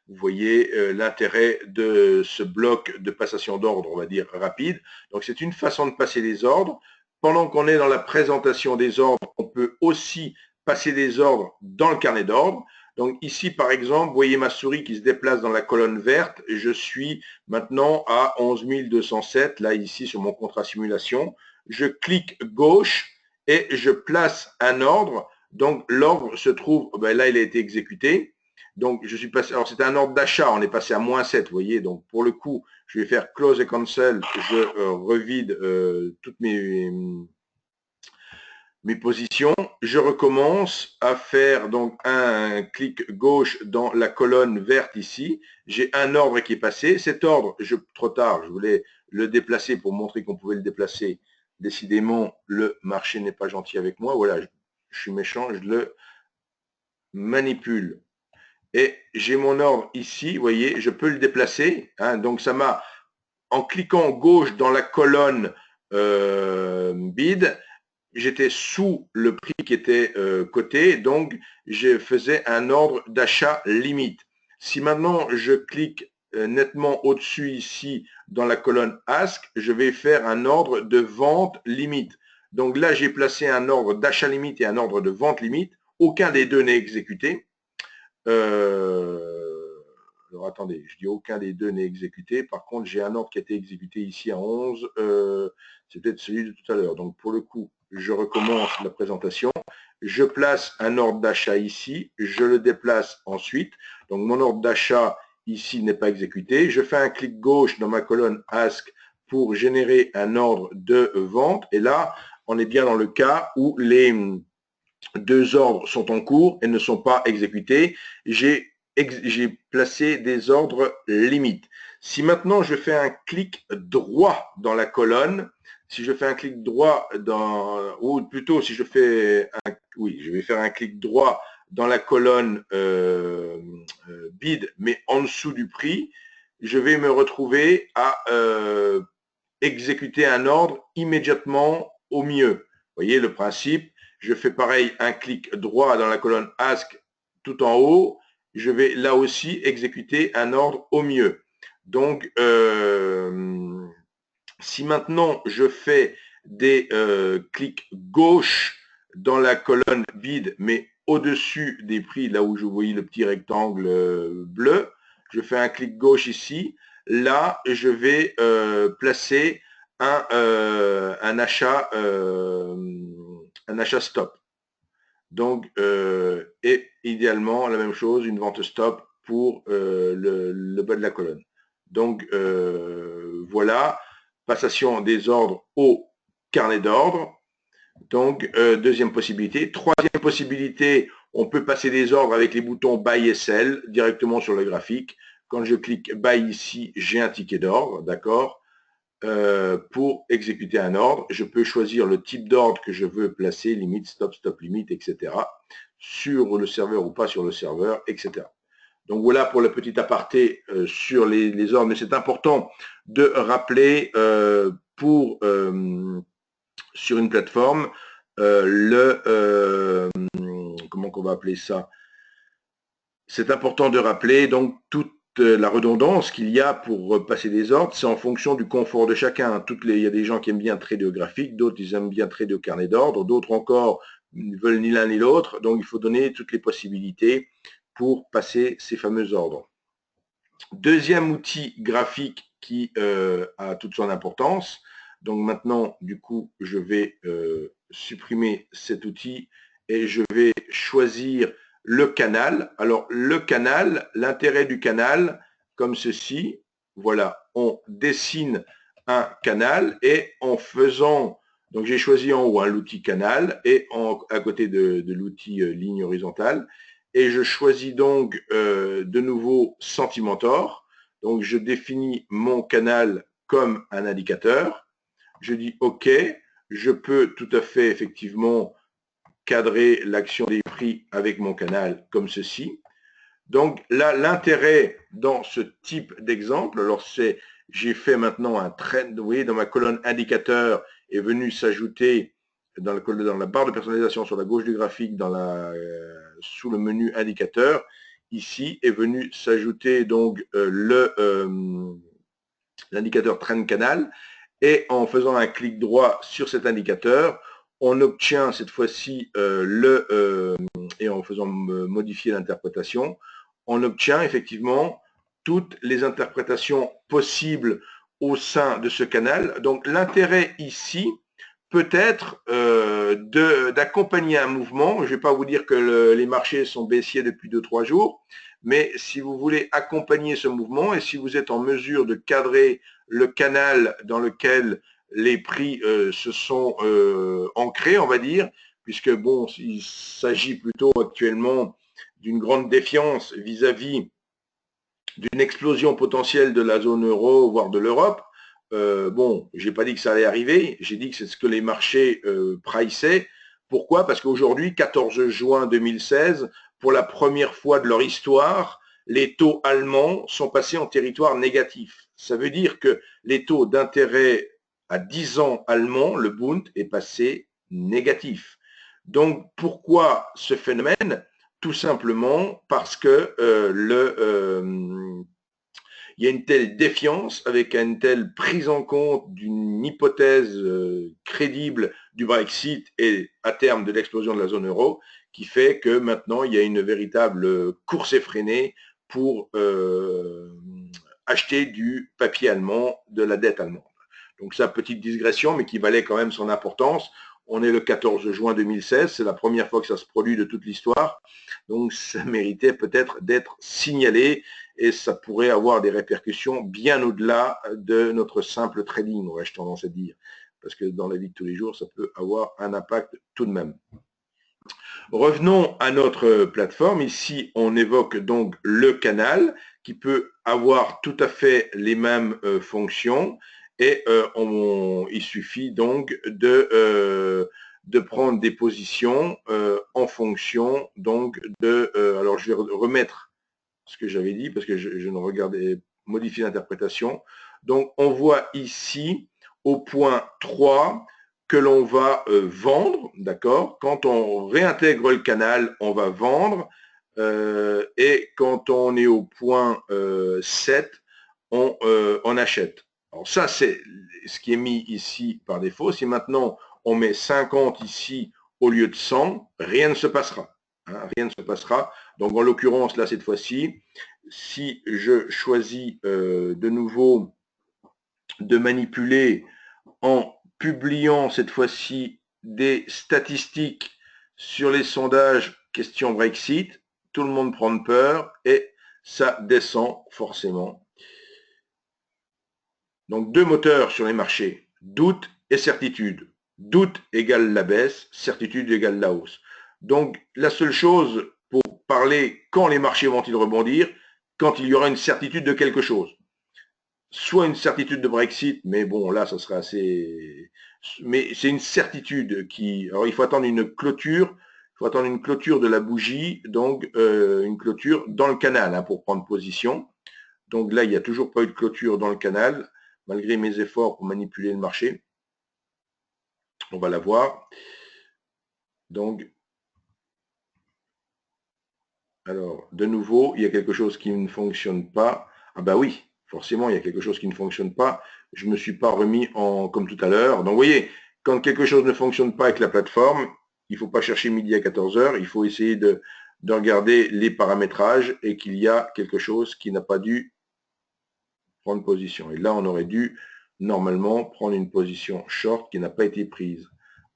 S1: l'intérêt de ce bloc de passation d'ordre, on va dire, rapide. Donc, c'est une façon de passer les ordres. Pendant qu'on est dans la présentation des ordres, on peut aussi passer des ordres dans le carnet d'ordre. Donc ici, par exemple, vous voyez ma souris qui se déplace dans la colonne verte. Je suis maintenant à 11 207, là, ici, sur mon contrat simulation. Je clique gauche et je place un ordre. Donc, l'ordre se trouve, là, il a été exécuté. Donc, je suis passé, alors c'était un ordre d'achat, on est passé à -7, vous voyez. Donc, pour le coup, je vais faire close et cancel, je revide toutes mes mes positions. Je recommence à faire donc un clic gauche dans la colonne verte ici. J'ai un ordre qui est passé. Cet ordre, trop tard, je voulais le déplacer pour montrer qu'on pouvait le déplacer. Décidément, le marché n'est pas gentil avec moi. Voilà, je suis méchant, je le manipule. Et j'ai mon ordre ici, vous voyez, je peux le déplacer. Hein, donc ça m'a, en cliquant gauche dans la colonne bid, j'étais sous le prix qui était coté, donc je faisais un ordre d'achat limite. Si maintenant je clique nettement au-dessus ici dans la colonne ask, je vais faire un ordre de vente limite. Donc là, j'ai placé un ordre d'achat limite et un ordre de vente limite. Aucun des deux n'est exécuté. Alors attendez, je dis aucun des deux n'est exécuté. Par contre, j'ai un ordre qui a été exécuté ici à 11. C'est peut-être celui de tout à l'heure. Donc pour le coup, je recommence la présentation. Je place un ordre d'achat ici. Je le déplace ensuite. Donc mon ordre d'achat ici n'est pas exécuté. Je fais un clic gauche dans ma colonne Ask pour générer un ordre de vente. Et là, on est bien dans le cas où les deux ordres sont en cours et ne sont pas exécutés. J'ai placé des ordres limites. Si maintenant je fais un clic droit dans la colonne, si je fais un clic droit dans, ou plutôt si je fais un, oui, je vais faire un clic droit dans la colonne bid, mais en dessous du prix, je vais me retrouver à exécuter un ordre immédiatement au mieux. Vous voyez le principe. Je fais pareil, un clic droit dans la colonne Ask tout en haut. Je vais là aussi exécuter un ordre au mieux. Donc, si maintenant je fais des clics gauche dans la colonne bid, mais au-dessus des prix, là où je voyais le petit rectangle bleu, je fais un clic gauche ici. Là, je vais placer un achat stop. Donc, et idéalement, la même chose, une vente stop pour le bas de la colonne. Donc, voilà, passation des ordres au carnet d'ordre. Donc, deuxième possibilité. Troisième possibilité, on peut passer des ordres avec les boutons Buy et Sell directement sur le graphique. Quand je clique Buy ici, j'ai un ticket d'ordre, d'accord. Pour exécuter un ordre, je peux choisir le type d'ordre que je veux placer, limite, stop, stop, limite, etc. sur le serveur ou pas sur le serveur, etc. Donc voilà pour le petit aparté sur les ordres, mais c'est important de rappeler sur une plateforme comment qu'on va appeler ça? C'est important de rappeler donc toute la redondance qu'il y a pour passer des ordres, c'est en fonction du confort de chacun. Il y a des gens qui aiment bien trader au graphique, d'autres ils aiment bien trader au carnet d'ordre, d'autres encore ne veulent ni l'un ni l'autre, donc il faut donner toutes les possibilités pour passer ces fameux ordres. Deuxième outil graphique qui a toute son importance, donc maintenant du coup je vais supprimer cet outil et je vais choisir le canal. Alors le canal, l'intérêt du canal, comme ceci, voilà, on dessine un canal et en faisant, donc j'ai choisi en haut l'outil canal et à côté de l'outil ligne horizontale, et je choisis donc de nouveau Centimentor. Donc je définis mon canal comme un indicateur. Je dis OK, je peux tout à fait effectivement cadrer l'action des prix avec mon canal comme ceci. Donc là, l'intérêt dans ce type d'exemple, alors c'est, j'ai fait maintenant un trend, vous voyez, dans ma colonne indicateur est venu s'ajouter dans la barre de personnalisation sur la gauche du graphique, sous le menu indicateur, ici est venu s'ajouter donc l'indicateur trend canal, et en faisant un clic droit sur cet indicateur, on obtient cette fois-ci et en faisant modifier l'interprétation, on obtient effectivement toutes les interprétations possibles au sein de ce canal. Donc l'intérêt ici peut être d'accompagner un mouvement. Je ne vais pas vous dire que les marchés sont baissiers depuis 2-3 jours, mais si vous voulez accompagner ce mouvement et si vous êtes en mesure de cadrer le canal dans lequel les prix se sont ancrés, on va dire, puisque bon, il s'agit plutôt actuellement d'une grande défiance vis-à-vis d'une explosion potentielle de la zone euro, voire de l'Europe. Bon, j'ai pas dit que ça allait arriver, j'ai dit que c'est ce que les marchés priceaient. Pourquoi? Parce qu'aujourd'hui, 14 juin 2016, pour la première fois de leur histoire, les taux allemands sont passés en territoire négatif. Ça veut dire que les taux d'intérêt à 10 ans allemands, le Bund, est passé négatif. Donc, pourquoi ce phénomène? Tout simplement parce que il y a une telle défiance avec une telle prise en compte d'une hypothèse crédible du Brexit et à terme de l'explosion de la zone euro qui fait que maintenant il y a une véritable course effrénée pour acheter du papier allemand, de la dette allemande. Donc ça, petite digression, mais qui valait quand même son importance. On est le 14 juin 2016, c'est la première fois que ça se produit de toute l'histoire. Donc ça méritait peut-être d'être signalé et ça pourrait avoir des répercussions bien au-delà de notre simple trading, aurais-je tendance à dire. Parce que dans la vie de tous les jours, ça peut avoir un impact tout de même. Revenons à notre plateforme. Ici, on évoque donc le canal qui peut avoir tout à fait les mêmes fonctions et il suffit donc de prendre des positions en fonction donc de... alors, je vais remettre ce que j'avais dit parce que je ne regardais, modifier l'interprétation. Donc, on voit ici au point 3 que l'on va vendre, d'accord? Quand on réintègre le canal, on va vendre. Et quand on est au point 7, on achète. Alors ça, c'est ce qui est mis ici par défaut. Si maintenant on met 50 ici au lieu de 100, rien ne se passera. Hein, rien ne se passera. Donc en l'occurrence, là, cette fois-ci, si je choisis de nouveau de manipuler en publiant cette fois-ci des statistiques sur les sondages question Brexit, tout le monde prend peur et ça descend forcément. Donc deux moteurs sur les marchés, doute et certitude. Doute égale la baisse, certitude égale la hausse. Donc la seule chose pour parler quand les marchés vont-ils rebondir, quand il y aura une certitude de quelque chose. Soit une certitude de Brexit, mais bon, là, ça serait assez... Mais c'est une certitude qui... Alors, il faut attendre une clôture, il faut attendre une clôture de la bougie, donc une clôture dans le canal hein, pour prendre position. Donc là, il n'y a toujours pas eu de clôture dans le canal, malgré mes efforts pour manipuler le marché. On va la voir. Donc, alors, de nouveau, il y a quelque chose qui ne fonctionne pas. Ah bah oui, forcément, il y a quelque chose qui ne fonctionne pas. Je ne me suis pas remis en comme tout à l'heure. Donc, vous voyez, quand quelque chose ne fonctionne pas avec la plateforme, il ne faut pas chercher midi à 14 heures. Il faut essayer de regarder les paramétrages et qu'il y a quelque chose qui n'a pas dû prendre position. Et là, on aurait dû, normalement, prendre une position short qui n'a pas été prise.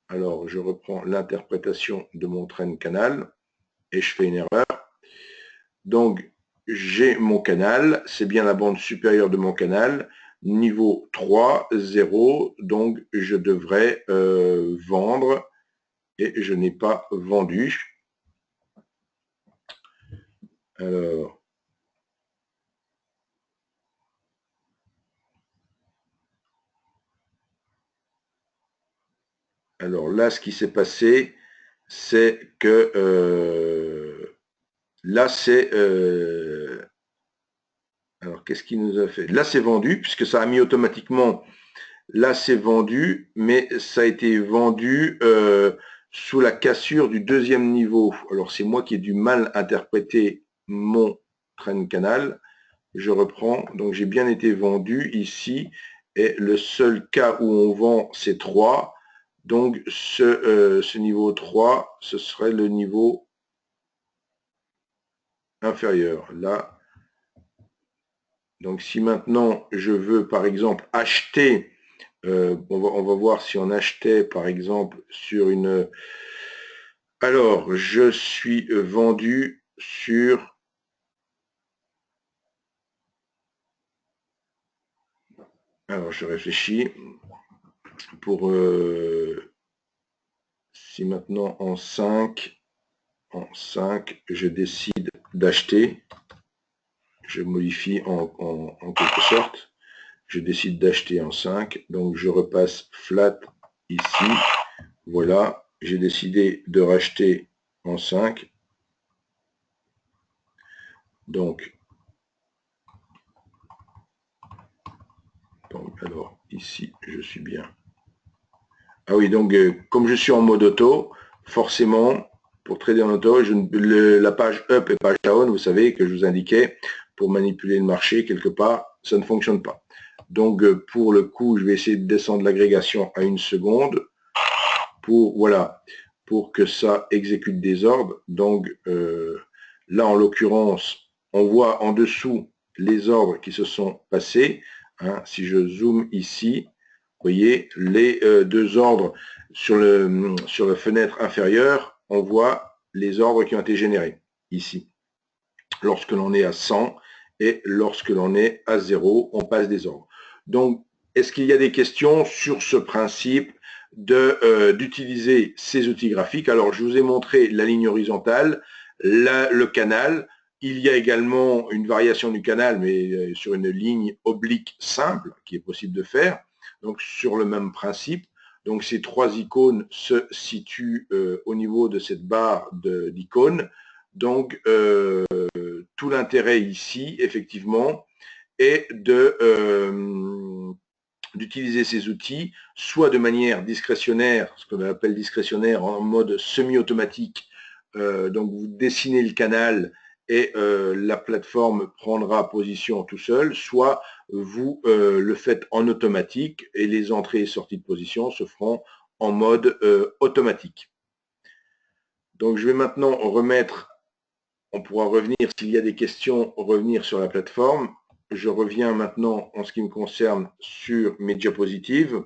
S1: Alors, je reprends l'interprétation de mon trend canal et je fais une erreur. Donc, j'ai mon canal, c'est bien la bande supérieure de mon canal, niveau 3, 0, donc je devrais vendre et je n'ai pas vendu. Alors là, ce qui s'est passé, c'est que là, c'est... alors, qu'est-ce qui nous a fait? Là, c'est vendu, puisque ça a mis automatiquement... Là, c'est vendu, mais ça a été vendu sous la cassure du deuxième niveau. Alors, c'est moi qui ai du mal à interpréter mon trend canal. Je reprends. Donc, j'ai bien été vendu ici. Et le seul cas où on vend, c'est 3. Donc, ce niveau 3, ce serait le niveau inférieur. Là. Donc, si maintenant, je veux, par exemple, acheter... on va voir si on achetait par exemple sur une... Alors, je suis vendu sur... Alors, je réfléchis pour... si maintenant en 5, je décide d'acheter, je modifie en quelque sorte, je décide d'acheter en 5, donc je repasse flat ici, voilà, j'ai décidé de racheter en 5, donc alors ici je suis bien. Ah oui, donc comme je suis en mode auto, forcément, pour trader en auto, la page up et page down, vous savez, que je vous indiquais, pour manipuler le marché quelque part, ça ne fonctionne pas. Donc pour le coup, je vais essayer de descendre l'agrégation à 1 seconde pour, voilà, pour que ça exécute des ordres. Donc là, en l'occurrence, on voit en dessous les ordres qui se sont passés. Hein, si je zoome ici, vous voyez, les deux ordres sur la fenêtre inférieure, on voit les ordres qui ont été générés ici. Lorsque l'on est à 100 et lorsque l'on est à 0, on passe des ordres. Donc, est-ce qu'il y a des questions sur ce principe d'utiliser ces outils graphiques? Alors, je vous ai montré la ligne horizontale, le canal. Il y a également une variation du canal, mais sur une ligne oblique simple, qui est possible de faire. Donc, sur le même principe. Donc, ces trois icônes se situent au niveau de cette barre d'icônes. Donc, tout l'intérêt ici, effectivement, est d'utiliser ces outils, soit de manière discrétionnaire, ce qu'on appelle discrétionnaire en mode semi-automatique. Donc, vous dessinez le canal et la plateforme prendra position tout seul, soit vous le faites en automatique et les entrées et sorties de position se feront en mode automatique. Donc, je vais maintenant remettre, on pourra revenir, s'il y a des questions, revenir sur la plateforme. Je reviens maintenant, en ce qui me concerne, sur mes diapositives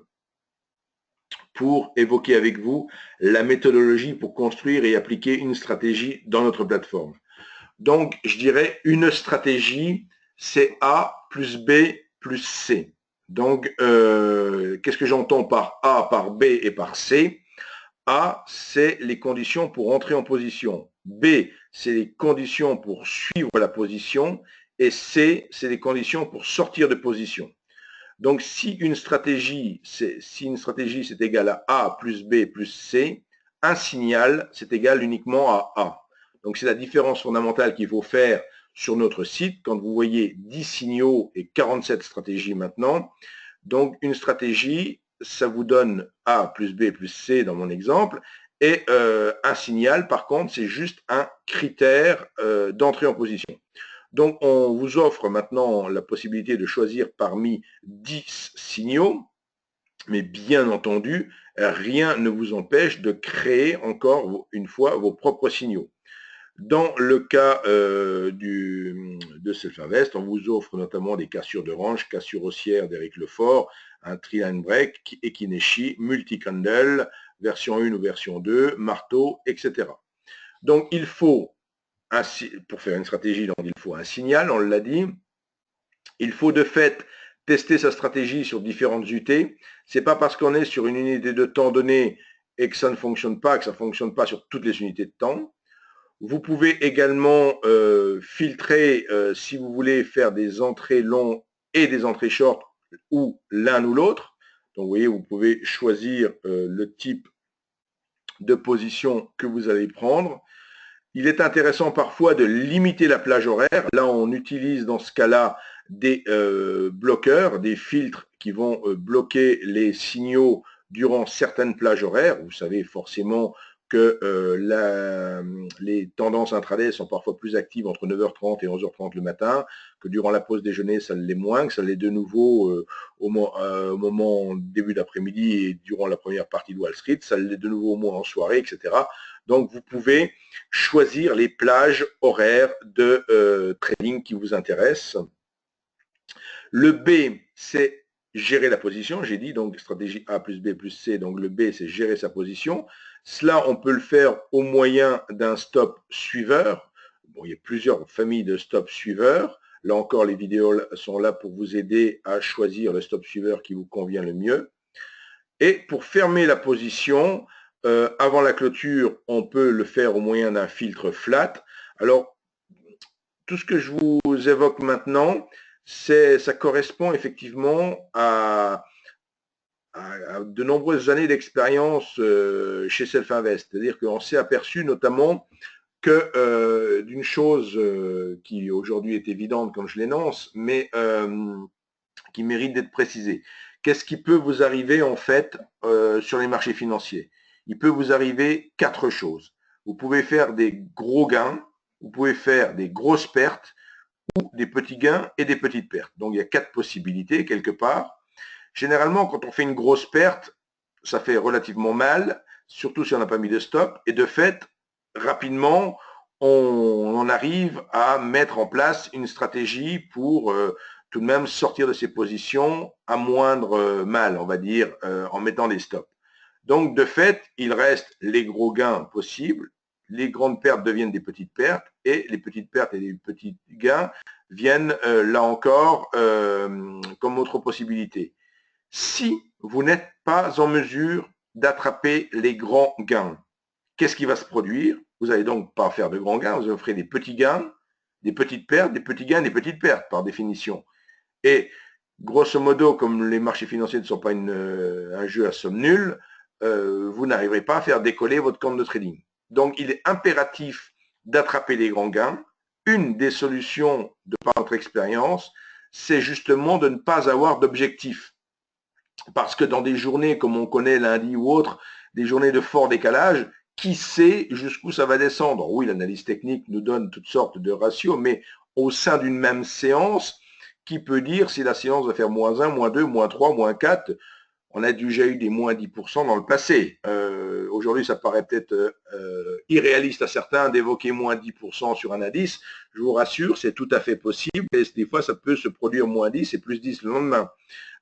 S1: pour évoquer avec vous la méthodologie pour construire et appliquer une stratégie dans notre plateforme. Donc, je dirais une stratégie, c'est A plus B plus C. Donc, qu'est-ce que j'entends par A, par B et par C? A, c'est les conditions pour entrer en position. B, c'est les conditions pour suivre la position. Et C, c'est les conditions pour sortir de position. Donc, si une stratégie, c'est égal à A plus B plus C, un signal, c'est égal uniquement à A. Donc, c'est la différence fondamentale qu'il faut faire sur notre site quand vous voyez 10 signaux et 47 stratégies maintenant. Donc, une stratégie, ça vous donne A plus B plus C dans mon exemple, et un signal, par contre, c'est juste un critère d'entrée en position. Donc, on vous offre maintenant la possibilité de choisir parmi 10 signaux, mais bien entendu, rien ne vous empêche de créer encore une fois vos propres signaux. Dans le cas de Self-Invest, on vous offre notamment des cassures de range, cassures haussières d'Éric Lefort, un tri-line break, Ekineshi, multi-candle, version 1 ou version 2, marteau, etc. Donc, il faut, pour faire une stratégie, donc il faut un signal, on l'a dit. Il faut de fait tester sa stratégie sur différentes UT. Ce n'est pas parce qu'on est sur une unité de temps donnée et que ça ne fonctionne pas, que ça ne fonctionne pas sur toutes les unités de temps. Vous pouvez également filtrer, si vous voulez faire des entrées longues et des entrées short, ou l'un ou l'autre. Donc, vous voyez, vous pouvez choisir le type de position que vous allez prendre. Il est intéressant parfois de limiter la plage horaire. Là, on utilise dans ce cas-là des bloqueurs, des filtres qui vont bloquer les signaux durant certaines plages horaires. Vous savez forcément que les tendances intraday sont parfois plus actives entre 9h30 et 11h30 le matin, que durant la pause déjeuner, ça l'est moins, que ça l'est de nouveau au moment début d'après-midi et durant la première partie de Wall Street, ça l'est de nouveau au moins en soirée, etc. Donc, vous pouvez choisir les plages horaires de trading qui vous intéressent. Le B, c'est gérer la position, j'ai dit, donc stratégie A plus B plus C, donc le B, c'est gérer sa position. Cela, on peut le faire au moyen d'un stop suiveur. Bon, il y a plusieurs familles de stop suiveurs. Là encore, les vidéos sont là pour vous aider à choisir le stop suiveur qui vous convient le mieux. Et pour fermer la position, avant la clôture, on peut le faire au moyen d'un filtre flat. Alors, tout ce que je vous évoque maintenant, ça correspond effectivement à de nombreuses années d'expérience chez Self-Invest. C'est-à-dire qu'on s'est aperçu notamment que d'une chose qui aujourd'hui est évidente quand je l'énonce, mais qui mérite d'être précisée. Qu'est-ce qui peut vous arriver en fait sur les marchés financiers? Il peut vous arriver 4 choses. Vous pouvez faire des gros gains, vous pouvez faire des grosses pertes, ou des petits gains et des petites pertes. Donc il y a 4 possibilités quelque part. Généralement, quand on fait une grosse perte, ça fait relativement mal, surtout si on n'a pas mis de stop. Et de fait, rapidement, on en arrive à mettre en place une stratégie pour tout de même sortir de ses positions à moindre mal, on va dire, en mettant des stops. Donc, de fait, il reste les gros gains possibles, les grandes pertes deviennent des petites pertes, et les petites pertes et les petits gains viennent, là encore, comme autre possibilité. Si vous n'êtes pas en mesure d'attraper les grands gains, qu'est-ce qui va se produire? Vous n'allez donc pas faire de grands gains, vous offrez des petits gains, des petites pertes, des petits gains, des petites pertes, par définition. Et grosso modo, comme les marchés financiers ne sont pas un jeu à somme nulle, vous n'arriverez pas à faire décoller votre compte de trading. Donc, il est impératif d'attraper les grands gains. Une des solutions, de par notre expérience, c'est justement de ne pas avoir d'objectif. Parce que dans des journées comme on connaît lundi ou autre, des journées de fort décalage, qui sait jusqu'où ça va descendre? Oui, l'analyse technique nous donne toutes sortes de ratios, mais au sein d'une même séance, qui peut dire si la séance va faire moins 1, moins 2, moins 3, moins 4? On a déjà eu des moins 10% dans le passé. Aujourd'hui, ça paraît peut-être irréaliste à certains d'évoquer moins 10% sur un indice. Je vous rassure, c'est tout à fait possible. Et des fois, ça peut se produire moins 10 et plus 10 le lendemain.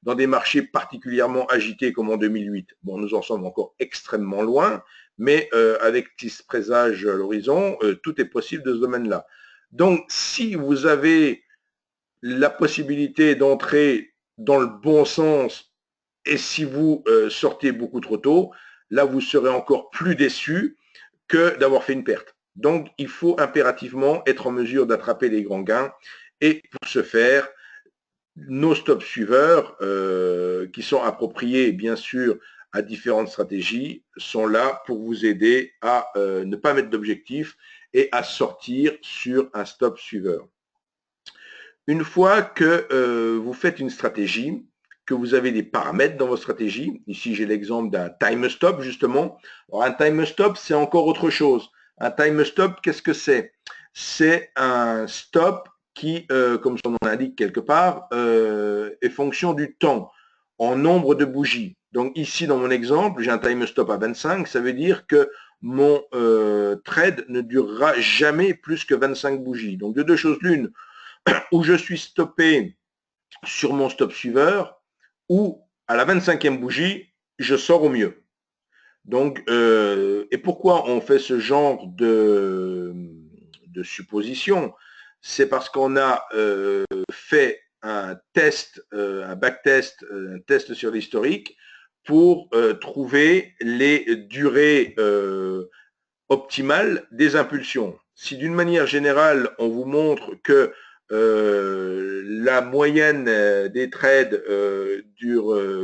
S1: Dans des marchés particulièrement agités comme en 2008. Bon, nous en sommes encore extrêmement loin, mais avec ce présage à l'horizon, tout est possible de ce domaine-là. Donc, si vous avez la possibilité d'entrer dans le bon sens, et si vous sortez beaucoup trop tôt, là, vous serez encore plus déçu que d'avoir fait une perte. Donc, il faut impérativement être en mesure d'attraper les grands gains. Et pour ce faire, nos stop suiveurs, qui sont appropriés, bien sûr, à différentes stratégies, sont là pour vous aider à ne pas mettre d'objectif et à sortir sur un stop suiveur. Une fois que vous faites une stratégie, que vous avez des paramètres dans votre stratégie, ici j'ai l'exemple d'un time stop justement. Alors un time stop, c'est encore autre chose. Un time stop, qu'est-ce que c'est? C'est un stop qui, comme son nom l'indique quelque part, est fonction du temps, en nombre de bougies. Donc ici dans mon exemple, j'ai un time stop à 25, ça veut dire que mon trade ne durera jamais plus que 25 bougies. Donc de deux choses l'une, où je suis stoppé sur mon stop suiveur, ou à la 25e bougie, je sors au mieux. Donc, et pourquoi on fait ce genre de supposition? C'est parce qu'on a fait un test, un backtest, un test sur l'historique pour trouver les durées optimales des impulsions. Si d'une manière générale, on vous montre que la moyenne des trades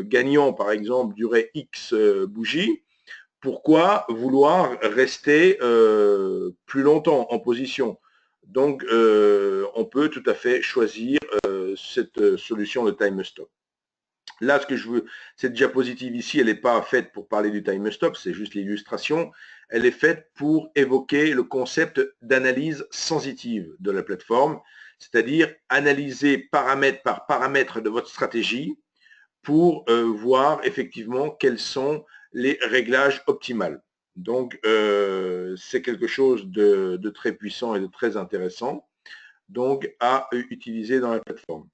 S1: gagnant, par exemple, durait X bougies, pourquoi vouloir rester plus longtemps en position? Donc, on peut tout à fait choisir cette solution de time stop. Là, cette diapositive ici, elle n'est pas faite pour parler du time stop, c'est juste l'illustration. Elle est faite pour évoquer le concept d'analyse sensitive de la plateforme, c'est-à-dire analyser paramètre par paramètre de votre stratégie pour voir effectivement quels sont les réglages optimales. Donc, c'est quelque chose de très puissant et de très intéressant donc à utiliser dans la plateforme.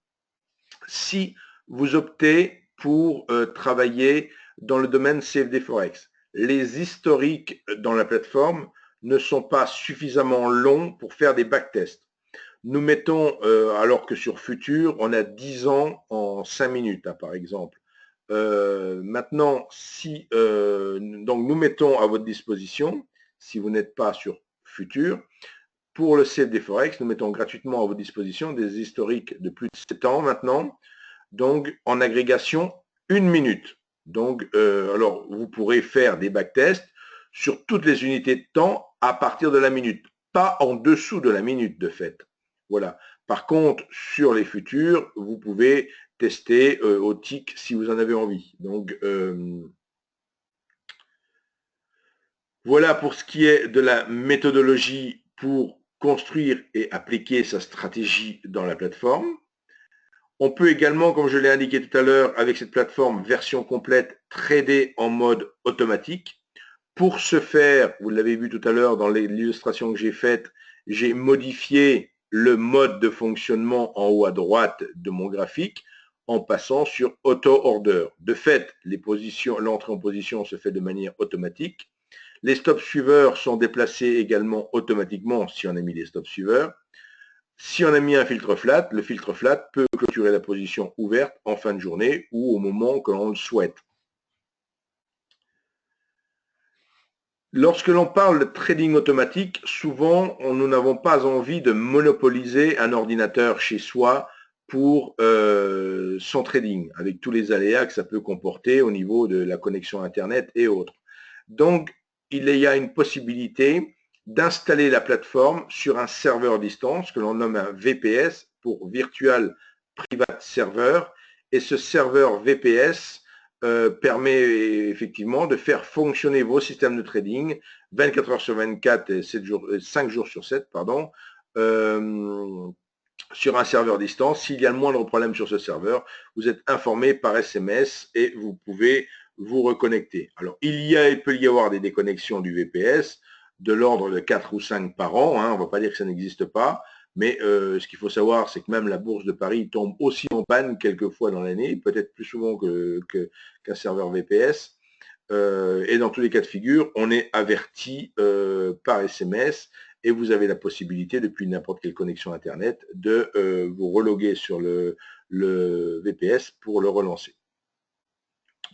S1: Si vous optez pour travailler dans le domaine CFD Forex, les historiques dans la plateforme ne sont pas suffisamment longs pour faire des backtests. Nous mettons, alors que sur Futur, on a 10 ans en 5 minutes, hein, par exemple. Maintenant, si donc nous mettons à votre disposition, si vous n'êtes pas sur Futur, pour le CFD Forex, nous mettons gratuitement à votre disposition des historiques de plus de 7 ans maintenant, donc en agrégation 1 minute. Donc, alors, vous pourrez faire des backtests sur toutes les unités de temps à partir de la minute, pas en dessous de la minute de fait. Voilà. Par contre, sur les futurs, vous pouvez tester au tick si vous en avez envie. Donc, voilà pour ce qui est de la méthodologie pour construire et appliquer sa stratégie dans la plateforme. On peut également, comme je l'ai indiqué tout à l'heure, avec cette plateforme version complète, trader en mode automatique. Pour ce faire, vous l'avez vu tout à l'heure dans l'illustration que j'ai faite, j'ai modifié le mode de fonctionnement en haut à droite de mon graphique en passant sur Auto Order. De fait, l'entrée en position se fait de manière automatique. Les stops suiveurs sont déplacés également automatiquement si on a mis des stops suiveurs. Si on a mis un filtre flat, le filtre flat peut clôturer la position ouverte en fin de journée ou au moment que l'on le souhaite. Lorsque l'on parle de trading automatique, souvent, nous n'avons pas envie de monopoliser un ordinateur chez soi pour son trading, avec tous les aléas que ça peut comporter au niveau de la connexion Internet et autres. Donc, il y a une possibilité d'installer la plateforme sur un serveur distance que l'on nomme un VPS pour Virtual Private Server. Et ce serveur VPS permet effectivement de faire fonctionner vos systèmes de trading 24 heures sur 24 et 5 jours sur 7, pardon, sur un serveur distance. S'il y a le moindre problème sur ce serveur, vous êtes informé par SMS et vous pouvez vous reconnecter. Alors, il peut y avoir des déconnexions du VPS de l'ordre de 4 ou 5 par an. On ne va pas dire que ça n'existe pas, mais ce qu'il faut savoir, c'est que même la bourse de Paris tombe aussi en panne quelques fois dans l'année, peut-être plus souvent qu'un serveur VPS. Et dans tous les cas de figure, on est averti par SMS et vous avez la possibilité, depuis n'importe quelle connexion Internet, de vous reloguer sur le VPS pour le relancer.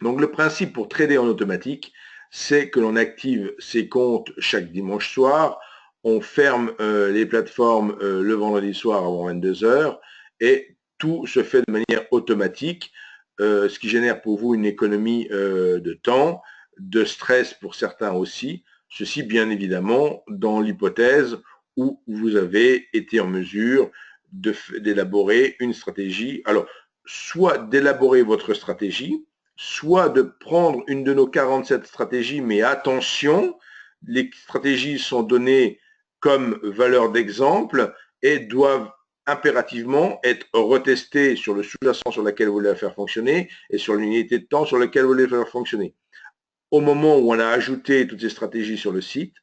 S1: Donc le principe pour trader en automatique, c'est que l'on active ses comptes chaque dimanche soir, on ferme les plateformes le vendredi soir avant 22 h et tout se fait de manière automatique, ce qui génère pour vous une économie de temps, de stress pour certains aussi, ceci bien évidemment dans l'hypothèse où vous avez été en mesure d'élaborer une stratégie. Alors, soit d'élaborer votre stratégie, soit de prendre une de nos 47 stratégies, mais attention, les stratégies sont données comme valeur d'exemple et doivent impérativement être retestées sur le sous-jacent sur lequel vous voulez la faire fonctionner et sur l'unité de temps sur laquelle vous voulez la faire fonctionner. Au moment où on a ajouté toutes ces stratégies sur le site,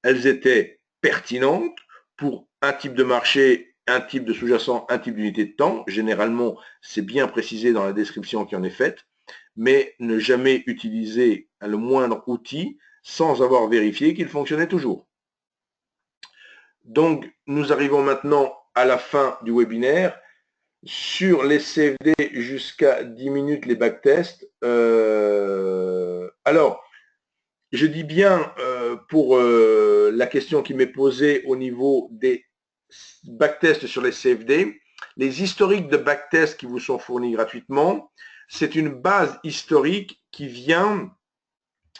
S1: elles étaient pertinentes pour un type de marché, un type de sous-jacent, un type d'unité de temps. Généralement, c'est bien précisé dans la description qui en est faite, mais ne jamais utiliser le moindre outil sans avoir vérifié qu'il fonctionnait toujours. Donc, nous arrivons maintenant à la fin du webinaire. Sur les CFD jusqu'à 10 minutes, les backtests. Alors, je dis bien pour la question qui m'est posée au niveau des backtests sur les CFD, les historiques de backtests qui vous sont fournis gratuitement, c'est une base historique qui vient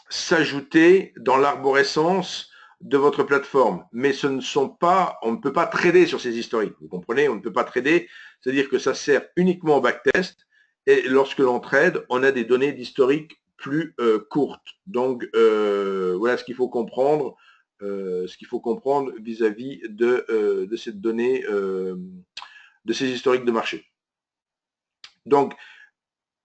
S1: s'ajouter dans l'arborescence de votre plateforme. Mais ce ne sont pas, on ne peut pas trader sur ces historiques. Vous comprenez, on ne peut pas trader, c'est-à-dire que ça sert uniquement au backtest. Et lorsque l'on trade, on a des données d'historique plus courtes. Donc voilà ce qu'il faut comprendre, vis-à-vis de cette donnée, de ces historiques de marché. Donc,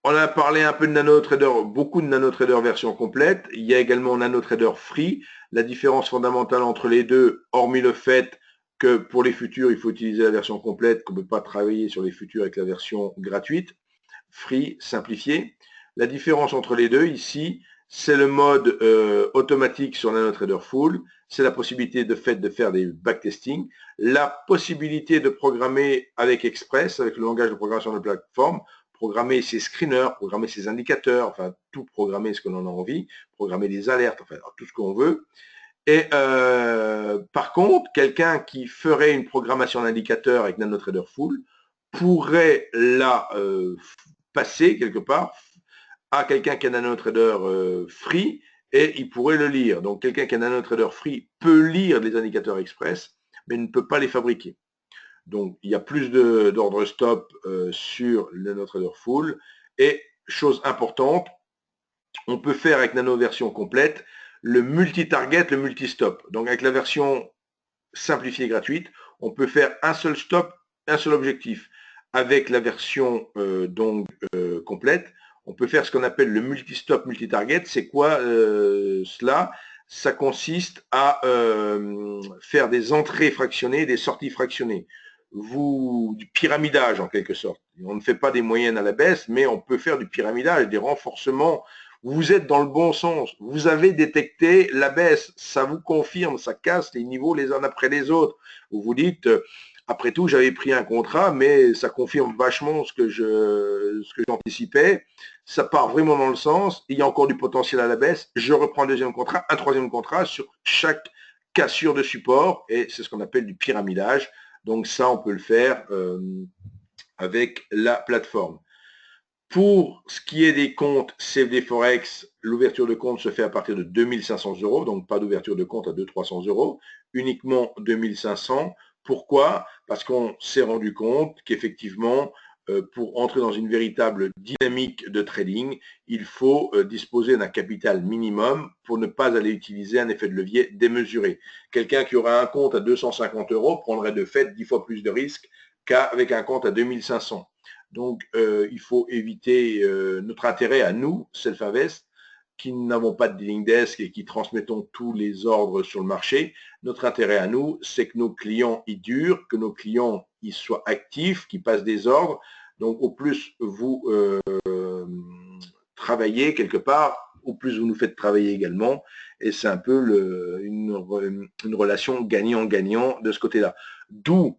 S1: on a parlé un peu de NanoTrader, beaucoup de NanoTrader version complète. Il y a également NanoTrader Free. La différence fondamentale entre les deux, hormis le fait que pour les futurs, il faut utiliser la version complète, qu'on ne peut pas travailler sur les futurs avec la version gratuite, Free, simplifié. La différence entre les deux ici, c'est le mode automatique sur NanoTrader Full. C'est la possibilité de faire des backtesting. La possibilité de programmer avec Express, avec le langage de programmation de plateforme, programmer ses screeners, programmer ses indicateurs, enfin tout programmer ce que l'on a envie, programmer les alertes, enfin tout ce qu'on veut. Et par contre, quelqu'un qui ferait une programmation d'indicateur avec NanoTrader Full pourrait la passer quelque part à quelqu'un qui a NanoTrader Free et il pourrait le lire. Donc quelqu'un qui a NanoTrader Free peut lire les indicateurs express, mais ne peut pas les fabriquer. Donc il y a plus d'ordre stop sur le NanoTrader Full. Et chose importante, on peut faire avec Nano version complète le multi-target, le multi-stop. Donc avec la version simplifiée gratuite, on peut faire un seul stop, un seul objectif. Avec la version complète, on peut faire ce qu'on appelle le multi-stop, multi-target. C'est quoi cela? Ça consiste à faire des entrées fractionnées, des sorties fractionnées. Du pyramidage en quelque sorte. On ne fait pas des moyennes à la baisse, mais on peut faire du pyramidage, des renforcements. Vous êtes dans le bon sens. Vous avez détecté la baisse. Ça vous confirme, ça casse les niveaux les uns après les autres. Vous vous dites, après tout, j'avais pris un contrat, mais ça confirme vachement ce que j'anticipais. Ça part vraiment dans le sens. Il y a encore du potentiel à la baisse. Je reprends un deuxième contrat, un troisième contrat sur chaque cassure de support. Et c'est ce qu'on appelle du pyramidage. Donc ça, on peut le faire avec la plateforme. Pour ce qui est des comptes CFD Forex, l'ouverture de compte se fait à partir de 2500 €, donc pas d'ouverture de compte à 200-300 €, uniquement 2500. Pourquoi? Parce qu'on s'est rendu compte qu'effectivement, pour entrer dans une véritable dynamique de trading, il faut disposer d'un capital minimum pour ne pas aller utiliser un effet de levier démesuré. Quelqu'un qui aura un compte à 250 € prendrait de fait 10 fois plus de risques qu'avec un compte à 2500. Donc, il faut éviter notre intérêt à nous, Self-Invest, qui n'avons pas de dealing desk et qui transmettons tous les ordres sur le marché. Notre intérêt à nous, c'est que nos clients y durent, que nos clients y soient actifs, qu'ils passent des ordres. Donc, au plus vous travaillez quelque part, au plus vous nous faites travailler également. Et c'est un peu une relation gagnant-gagnant de ce côté-là. D'où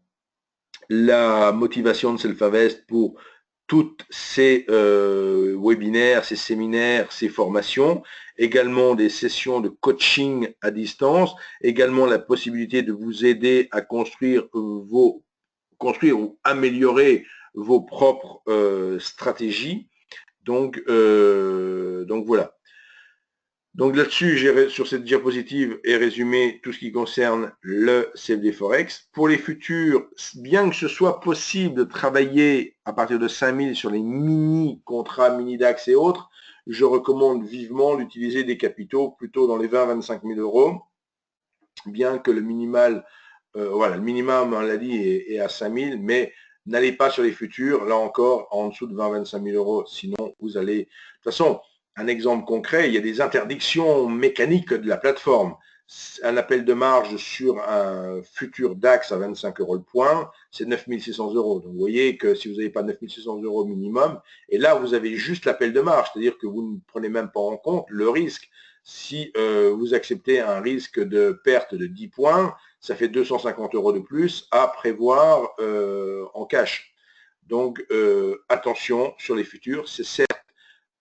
S1: la motivation de Self-Invest pour toutes ces webinaires, ces séminaires, ces formations, également des sessions de coaching à distance, également la possibilité de vous aider à construire ou améliorer vos propres stratégies. Donc voilà. Donc là-dessus, sur cette diapositive est résumé tout ce qui concerne le CFD Forex. Pour les futurs, bien que ce soit possible de travailler à partir de 5000 sur les mini-contrats, mini-DAX et autres, je recommande vivement d'utiliser des capitaux plutôt dans les 20-25 000 €, bien que le minimal, le minimum, on l'a dit, est à 5000, mais n'allez pas sur les futurs, là encore, en dessous de 20-25 000 €, sinon vous allez... De toute façon, un exemple concret, il y a des interdictions mécaniques de la plateforme. Un appel de marge sur un futur DAX à 25 € le point, c'est 9600 €. Donc vous voyez que si vous n'avez pas 9600 € minimum, et là vous avez juste l'appel de marge, c'est-à-dire que vous ne prenez même pas en compte le risque. Si vous acceptez un risque de perte de 10 points, ça fait 250 € de plus à prévoir en cash. Donc attention sur les futurs, c'est certes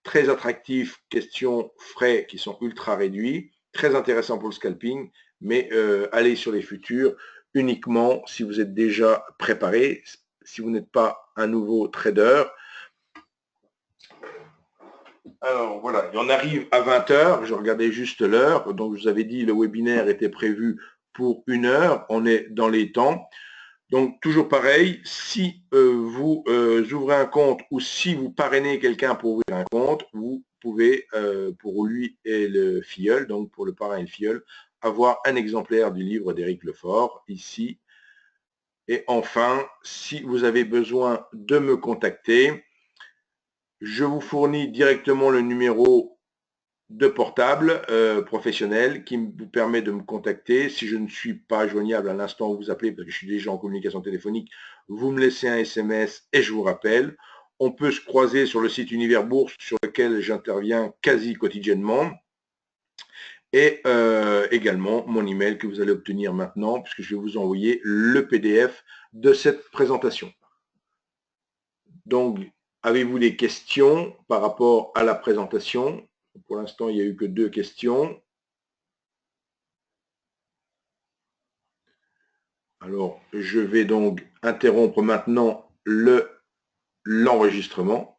S1: très attractif, question frais qui sont ultra réduits, très intéressant pour le scalping, mais allez sur les futurs uniquement si vous êtes déjà préparé, si vous n'êtes pas un nouveau trader. Alors voilà, on arrive à 20 h, je regardais juste l'heure, donc je vous avais dit le webinaire était prévu pour 1 heure, on est dans les temps. Donc, toujours pareil, si vous ouvrez un compte ou si vous parrainez quelqu'un pour ouvrir un compte, vous pouvez, pour lui et le filleul, donc pour le parrain et le filleul, avoir un exemplaire du livre d'Éric Lefort, ici. Et enfin, si vous avez besoin de me contacter, je vous fournis directement le numéro de portable professionnel qui vous permet de me contacter. Si je ne suis pas joignable à l'instant où vous appelez, parce que je suis déjà en communication téléphonique, vous me laissez un SMS et je vous rappelle. On peut se croiser sur le site Univers Bourse sur lequel j'interviens quasi quotidiennement. Et également mon email que vous allez obtenir maintenant, puisque je vais vous envoyer le PDF de cette présentation. Donc, Avez-vous des questions par rapport à la présentation? Pour l'instant, il n'y a eu que 2 questions. Alors, je vais donc interrompre maintenant l'enregistrement.